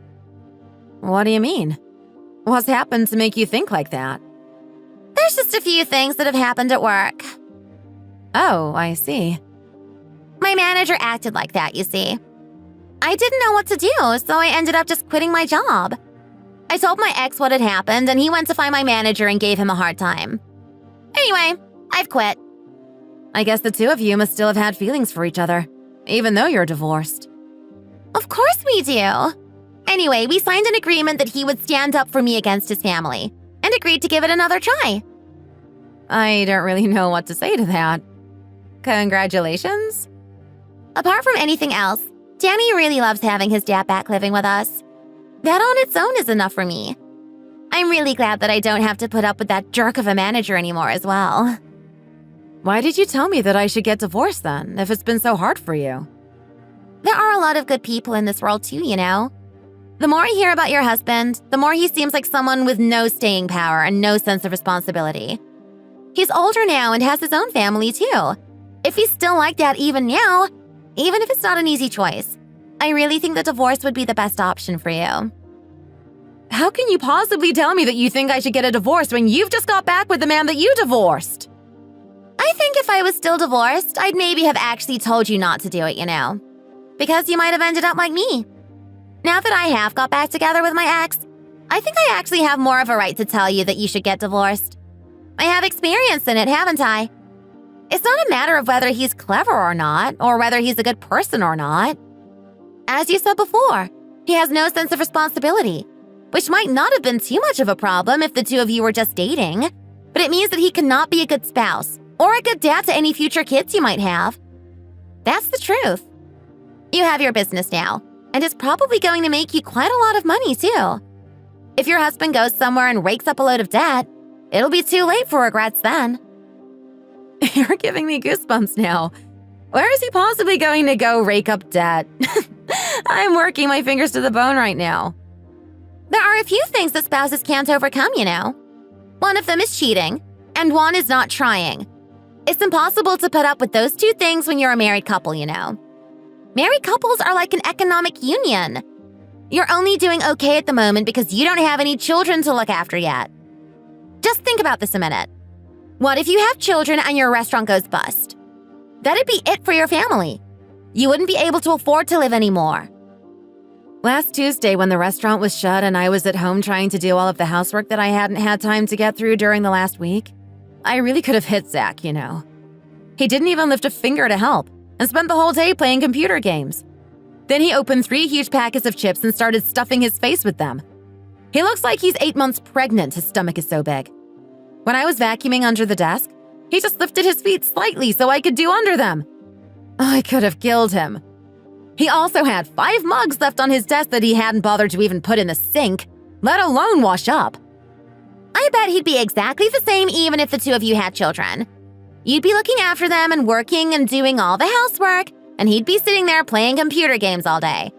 What do you mean? What's happened to make you think like that? There's just a few things that have happened at work. Oh, I see. My manager acted like that, you see. I didn't know what to do, so I ended up just quitting my job. I told my ex what had happened, and he went to find my manager and gave him a hard time. Anyway, I've quit. I guess the two of you must still have had feelings for each other, even though you're divorced. Of course we do. Anyway, we signed an agreement that he would stand up for me against his family, and agreed to give it another try. I don't really know what to say to that. Congratulations? Apart from anything else, Danny really loves having his dad back living with us. That on its own is enough for me. I'm really glad that I don't have to put up with that jerk of a manager anymore as well. Why did you tell me that I should get divorced then, if it's been so hard for you? There are a lot of good people in this world too, you know. The more I hear about your husband, the more he seems like someone with no staying power and no sense of responsibility. He's older now and has his own family too. If he's still like that even now, even if it's not an easy choice, I really think that divorce would be the best option for you. How can you possibly tell me that you think I should get a divorce when you've just got back with the man that you divorced? I think if I was still divorced, I'd maybe have actually told you not to do it, you know. Because you might have ended up like me. Now that I have got back together with my ex, I think I actually have more of a right to tell you that you should get divorced. I have experience in it, haven't I? It's not a matter of whether he's clever or not, or whether he's a good person or not. As you said before, he has no sense of responsibility, which might not have been too much of a problem if the two of you were just dating, but it means that he cannot be a good spouse or a good dad to any future kids you might have. That's the truth. You have your business now, and it's probably going to make you quite a lot of money too. If your husband goes somewhere and rakes up a load of debt, it'll be too late for regrets then. You're giving me goosebumps now. Where is he possibly going to go rake up debt? I'm working my fingers to the bone right now. There are a few things that spouses can't overcome, you know. One of them is cheating, and one is not trying. It's impossible to put up with those two things when you're a married couple, you know. Married couples are like an economic union. You're only doing okay at the moment because you don't have any children to look after yet. Just think about this a minute. What if you have children and your restaurant goes bust? That'd be it for your family. You wouldn't be able to afford to live anymore. Last Tuesday, when the restaurant was shut and I was at home trying to do all of the housework that I hadn't had time to get through during the last week, I really could have hit Zach, you know. He didn't even lift a finger to help and spent the whole day playing computer games. Then he opened 3 huge packets of chips and started stuffing his face with them. He looks like he's 8 months pregnant, his stomach is so big. When I was vacuuming under the desk, he just lifted his feet slightly so I could do under them. I could have killed him. He also had 5 mugs left on his desk that he hadn't bothered to even put in the sink, let alone wash up. I bet he'd be exactly the same even if the two of you had children. You'd be looking after them and working and doing all the housework, and he'd be sitting there playing computer games all day.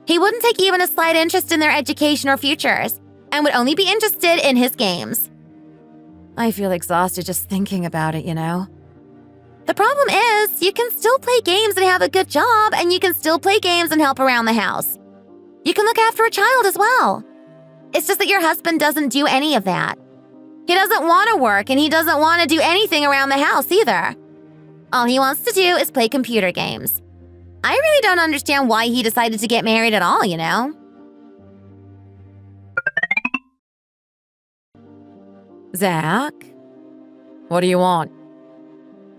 He wouldn't take even a slight interest in their education or futures, and would only be interested in his games. I feel exhausted just thinking about it, you know. The problem is, you can still play games and have a good job, and you can still play games and help around the house. You can look after a child as well. It's just that your husband doesn't do any of that. He doesn't want to work, and he doesn't want to do anything around the house either. All he wants to do is play computer games. I really don't understand why he decided to get married at all, you know? Zach? What do you want?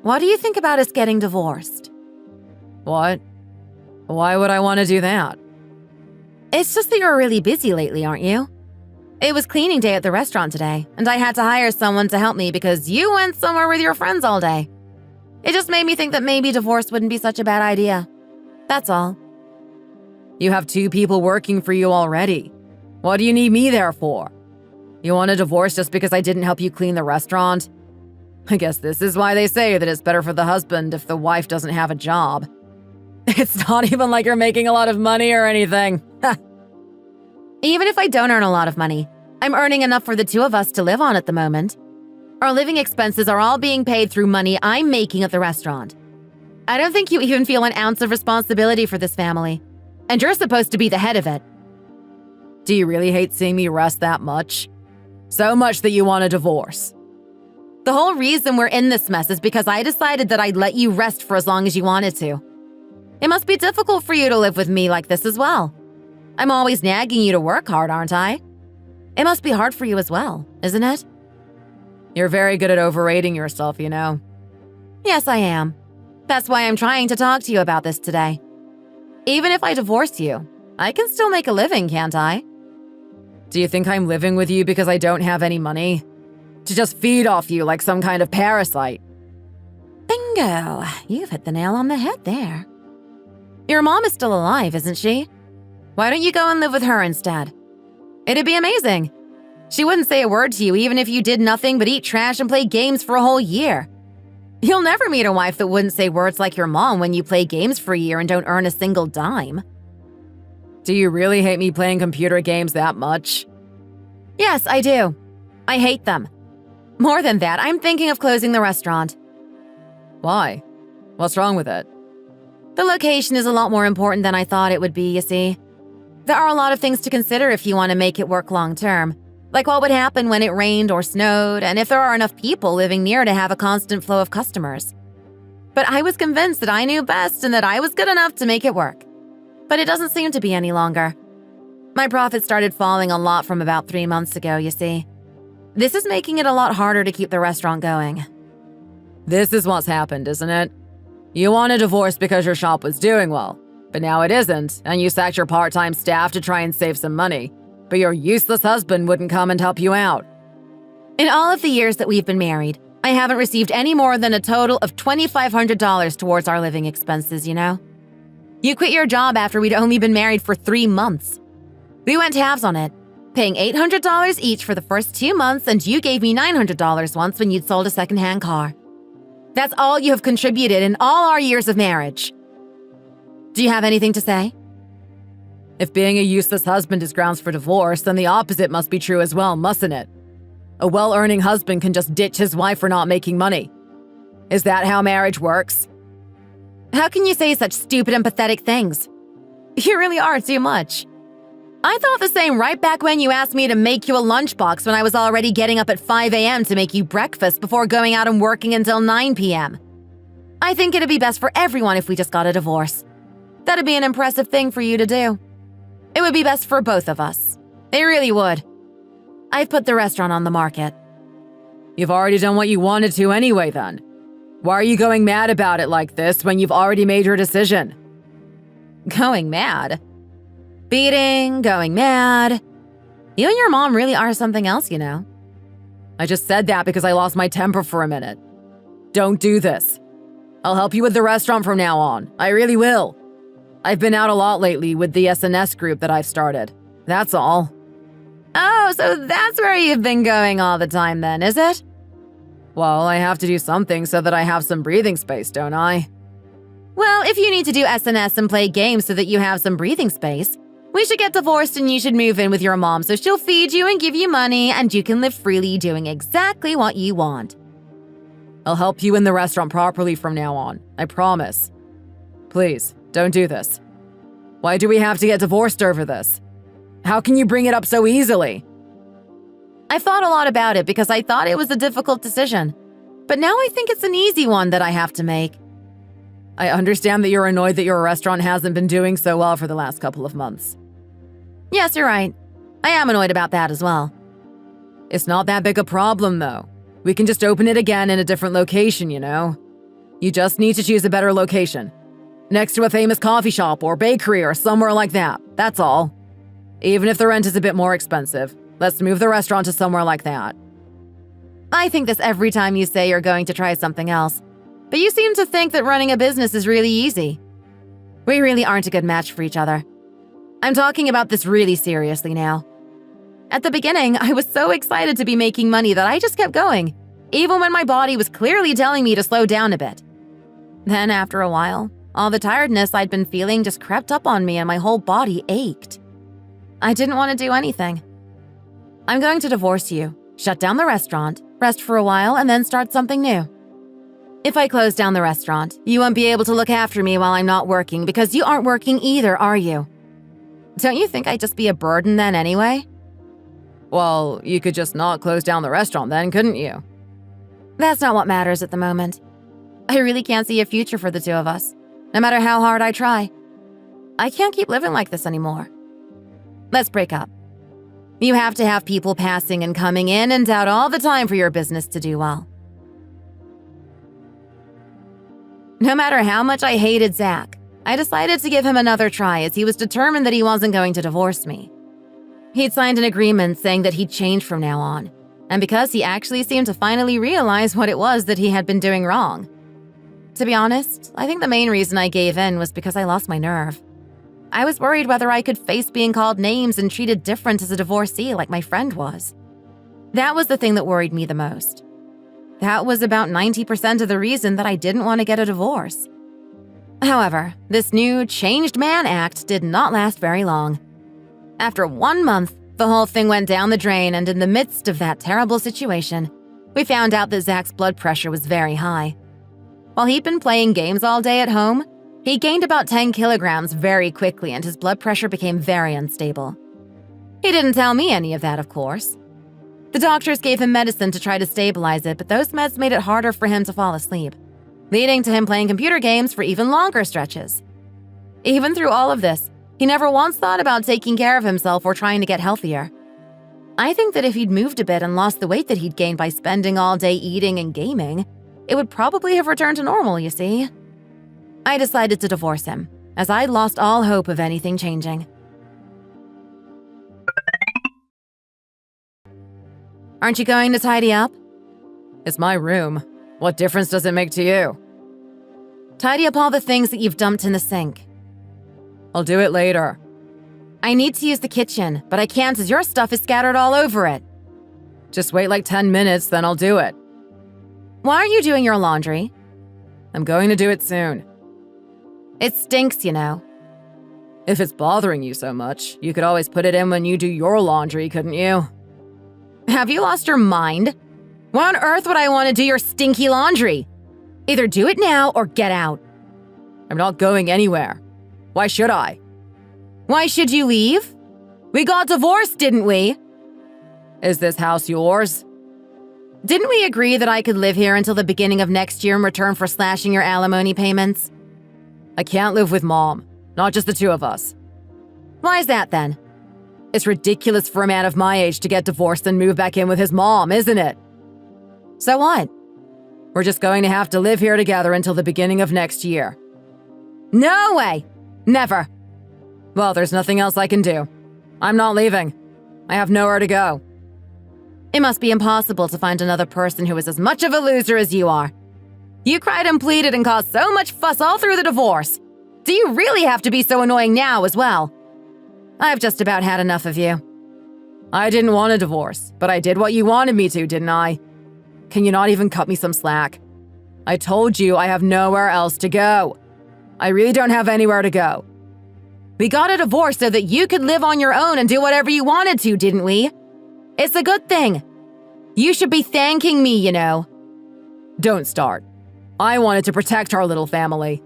What do you think about us getting divorced? What? Why would I want to do that? It's just that you're really busy lately, aren't you? It was cleaning day at the restaurant today, and I had to hire someone to help me because you went somewhere with your friends all day. It just made me think that maybe divorce wouldn't be such a bad idea. That's all. You have 2 people working for you already. What do you need me there for? You want a divorce just because I didn't help you clean the restaurant? I guess this is why they say that it's better for the husband if the wife doesn't have a job. It's not even like you're making a lot of money or anything. Even if I don't earn a lot of money, I'm earning enough for the 2 of us to live on at the moment. Our living expenses are all being paid through money I'm making at the restaurant. I don't think you even feel an ounce of responsibility for this family, and you're supposed to be the head of it. Do you really hate seeing me rest that much? So much that you want a divorce? The whole reason we're in this mess is because I decided that I'd let you rest for as long as you wanted to. It must be difficult for you to live with me like this as well. I'm always nagging you to work hard, aren't I? It must be hard for you as well, isn't it? You're very good at overrating yourself, you know. Yes, I am. That's why I'm trying to talk to you about this today. Even if I divorce you, I can still make a living, can't I? Do you think I'm living with you because I don't have any money? To just feed off you like some kind of parasite? Bingo! You've hit the nail on the head there. Your mom is still alive, isn't she? Why don't you go and live with her instead? It'd be amazing. She wouldn't say a word to you even if you did nothing but eat trash and play games for a whole year. You'll never meet a wife that wouldn't say words like your mom when you play games for a year and don't earn a single dime. Do you really hate me playing computer games that much? Yes, I do. I hate them. More than that, I'm thinking of closing the restaurant. Why? What's wrong with it? The location is a lot more important than I thought it would be, you see. There are a lot of things to consider if you want to make it work long term, like what would happen when it rained or snowed, and if there are enough people living near to have a constant flow of customers. But I was convinced that I knew best and that I was good enough to make it work. But it doesn't seem to be any longer. My profits started falling a lot from about 3 months ago, you see. This is making it a lot harder to keep the restaurant going. This is what's happened, isn't it? You want a divorce because your shop was doing well, but now it isn't, and you sacked your part-time staff to try and save some money, but your useless husband wouldn't come and help you out. In all of the years that we've been married, I haven't received any more than a total of $2,500 towards our living expenses, you know? You quit your job after we'd only been married for 3 months. We went halves on it, paying $800 each for the first 2 months, and you gave me $900 once when you'd sold a secondhand car. That's all you have contributed in all our years of marriage. Do you have anything to say? If being a useless husband is grounds for divorce, then the opposite must be true as well, mustn't it? A well-earning husband can just ditch his wife for not making money. Is that how marriage works? How can you say such stupid and pathetic things? You really are too much. I thought the same right back when you asked me to make you a lunchbox when I was already getting up at 5 a.m. to make you breakfast before going out and working until 9 p.m. I think it'd be best for everyone if we just got a divorce. That'd be an impressive thing for you to do. It would be best for both of us. It really would. I've put the restaurant on the market. You've already done what you wanted to anyway, then. Why are you going mad about it like this when you've already made your decision? Going mad? Beating, going mad. You and your mom really are something else, you know. I just said that because I lost my temper for a minute. Don't do this. I'll help you with the restaurant from now on. I really will. I've been out a lot lately with the SNS group that I've started. That's all. Oh, so that's where you've been going all the time then, is it? Well, I have to do something so that I have some breathing space, don't I? Well, if you need to do SNS and play games so that you have some breathing space, we should get divorced and you should move in with your mom so she'll feed you and give you money and you can live freely doing exactly what you want. I'll help you in the restaurant properly from now on, I promise. Please, don't do this. Why do we have to get divorced over this? How can you bring it up so easily? I thought a lot about it because I thought it was a difficult decision. But now I think it's an easy one that I have to make. I understand that you're annoyed that your restaurant hasn't been doing so well for the last couple of months. Yes, you're right. I am annoyed about that as well. It's not that big a problem, though. We can just open it again in a different location, you know? You just need to choose a better location. Next to a famous coffee shop or bakery or somewhere like that. That's all. Even if the rent is a bit more expensive, Let's move the restaurant to somewhere like that. I think this every time you say you're going to try something else, but you seem to think that running a business is really easy. We really aren't a good match for each other. I'm talking about this really seriously now. At the beginning, I was so excited to be making money that I just kept going, even when my body was clearly telling me to slow down a bit. Then after a while, all the tiredness I'd been feeling just crept up on me and my whole body ached. I didn't want to do anything. I'm going to divorce you, shut down the restaurant, rest for a while, and then start something new. If I close down the restaurant, you won't be able to look after me while I'm not working because you aren't working either, are you? Don't you think I'd just be a burden then anyway? Well, you could just not close down the restaurant then, couldn't you? That's not what matters at the moment. I really can't see a future for the two of us, no matter how hard I try. I can't keep living like this anymore. Let's break up. You have to have people passing and coming in and out all the time for your business to do well. No matter how much I hated Zach, I decided to give him another try as he was determined that he wasn't going to divorce me. He'd signed an agreement saying that he'd change from now on, and because he actually seemed to finally realize what it was that he had been doing wrong. To be honest, I think the main reason I gave in was because I lost my nerve. I was worried whether I could face being called names and treated different as a divorcee like my friend was. That was the thing that worried me the most. That was about 90% of the reason that I didn't want to get a divorce. However, this new changed man act did not last very long. After 1 month, the whole thing went down the drain, and in the midst of that terrible situation, we found out that Zach's blood pressure was very high. While he'd been playing games all day at home, he gained about 10 kilograms very quickly and his blood pressure became very unstable. He didn't tell me any of that, of course. The doctors gave him medicine to try to stabilize it, but those meds made it harder for him to fall asleep, leading to him playing computer games for even longer stretches. Even through all of this, he never once thought about taking care of himself or trying to get healthier. I think that if he'd moved a bit and lost the weight that he'd gained by spending all day eating and gaming, it would probably have returned to normal, you see. I decided to divorce him, as I'd lost all hope of anything changing. Aren't you going to tidy up? It's my room. What difference does it make to you? Tidy up all the things that you've dumped in the sink. I'll do it later. I need to use the kitchen, but I can't as your stuff is scattered all over it. Just wait like 10 minutes, then I'll do it. Why aren't you doing your laundry? I'm going to do it soon. It stinks, you know. If it's bothering you so much, you could always put it in when you do your laundry, couldn't you? Have you lost your mind? Why on earth would I want to do your stinky laundry? Either do it now or get out. I'm not going anywhere. Why should I? Why should you leave? We got divorced, didn't we? Is this house yours? Didn't we agree that I could live here until the beginning of next year in return for slashing your alimony payments? I can't live with Mom, not just the two of us. Why is that then? It's ridiculous for a man of my age to get divorced and move back in with his mom, isn't it? So what? We're just going to have to live here together until the beginning of next year. No way! Never! Well, there's nothing else I can do. I'm not leaving. I have nowhere to go. It must be impossible to find another person who is as much of a loser as you are. You cried and pleaded and caused so much fuss all through the divorce. Do you really have to be so annoying now as well? I've just about had enough of you. I didn't want a divorce, but I did what you wanted me to, didn't I? Can you not even cut me some slack? I told you I have nowhere else to go. I really don't have anywhere to go. We got a divorce so that you could live on your own and do whatever you wanted to, didn't we? It's a good thing. You should be thanking me, you know. Don't start. I wanted to protect our little family.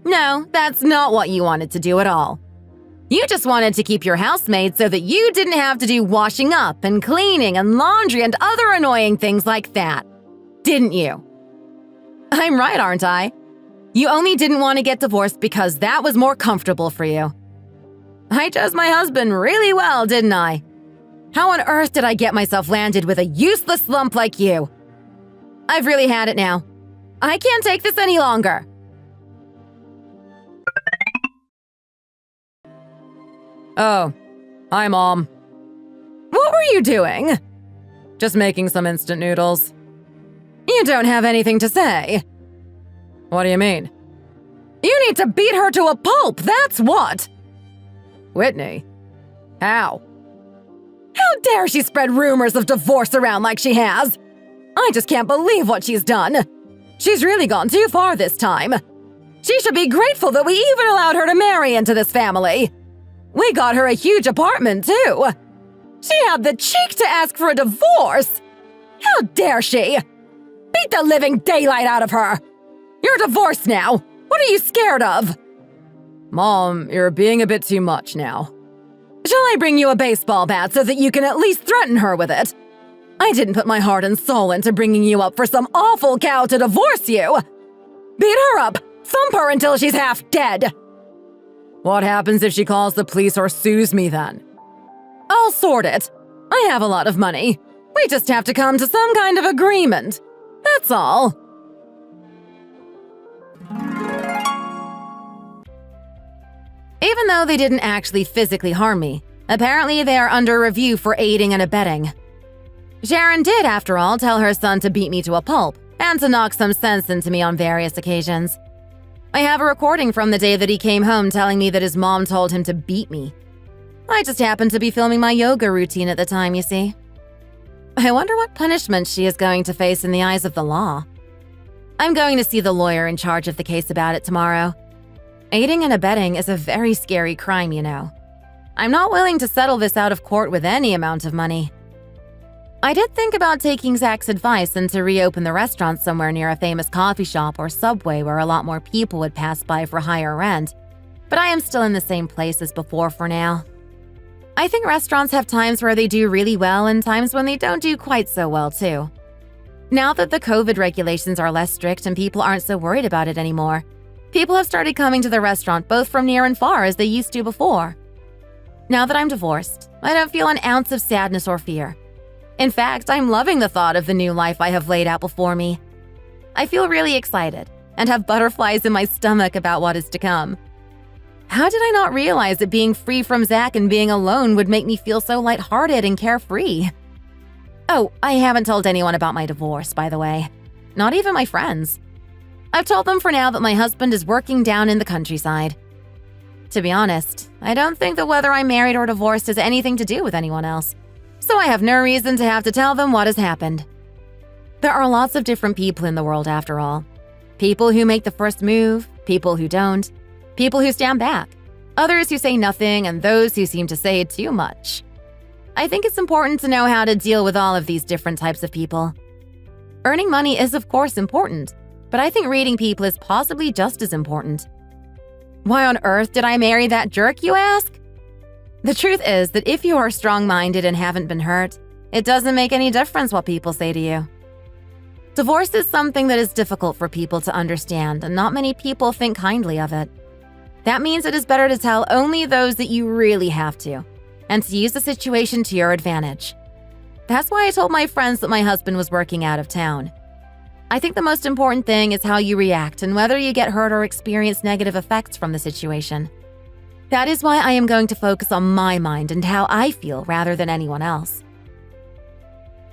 No, that's not what you wanted to do at all. You just wanted to keep your housemaid so that you didn't have to do washing up and cleaning and laundry and other annoying things like that. Didn't you? I'm right, aren't I? You only didn't want to get divorced because that was more comfortable for you. I chose my husband really well, didn't I? How on earth did I get myself landed with a useless lump like you? I've really had it now. I can't take this any longer. Oh, hi, Mom. What are you doing? Just making some instant noodles. You don't have anything to say. What do you mean? You need to beat her to a pulp, that's what! Whitney? How? How dare she spread rumors of divorce around like she has? I just can't believe what she's done. She's really gone too far this time. She should be grateful that we even allowed her to marry into this family. We got her a huge apartment, too. She had the cheek to ask for a divorce. How dare she? Beat the living daylight out of her. You're divorced now. What are you scared of? Mom, you're being a bit too much now. Shall I bring you a baseball bat so that you can at least threaten her with it? I didn't put my heart and soul into bringing you up for some awful cow to divorce you. Beat her up. Thump her until she's half dead. What happens if she calls the police or sues me then? I'll sort it. I have a lot of money. We just have to come to some kind of agreement. That's all. Even though they didn't actually physically harm me, apparently they are under review for aiding and abetting. Sharon did, after all, tell her son to beat me to a pulp and to knock some sense into me on various occasions. I have a recording from the day that he came home telling me that his mom told him to beat me. I just happened to be filming my yoga routine at the time, you see. I wonder what punishment she is going to face in the eyes of the law. I'm going to see the lawyer in charge of the case about it tomorrow. Aiding and abetting is a very scary crime, you know. I'm not willing to settle this out of court with any amount of money. I did think about taking Zach's advice and to reopen the restaurant somewhere near a famous coffee shop or Subway where a lot more people would pass by for higher rent, but I am still in the same place as before for now. I think restaurants have times where they do really well and times when they don't do quite so well too. Now that the COVID regulations are less strict and people aren't so worried about it anymore, people have started coming to the restaurant both from near and far as they used to before. Now that I'm divorced, I don't feel an ounce of sadness or fear. In fact, I'm loving the thought of the new life I have laid out before me. I feel really excited and have butterflies in my stomach about what is to come. How did I not realize that being free from Zach and being alone would make me feel so lighthearted and carefree? Oh, I haven't told anyone about my divorce, by the way. Not even my friends. I've told them for now that my husband is working down in the countryside. To be honest, I don't think that whether I'm married or divorced has anything to do with anyone else. So I have no reason to have to tell them what has happened. There are lots of different people in the world after all. People who make the first move, people who don't, people who stand back, others who say nothing, and those who seem to say too much. I think it's important to know how to deal with all of these different types of people. Earning money is of course important, but I think reading people is possibly just as important. Why on earth did I marry that jerk, you ask? The truth is that if you are strong-minded and haven't been hurt, it doesn't make any difference what people say to you. Divorce is something that is difficult for people to understand, and not many people think kindly of it. That means it is better to tell only those that you really have to, and to use the situation to your advantage. That's why I told my friends that my husband was working out of town. I think the most important thing is how you react and whether you get hurt or experience negative effects from the situation. That is why I am going to focus on my mind and how I feel rather than anyone else.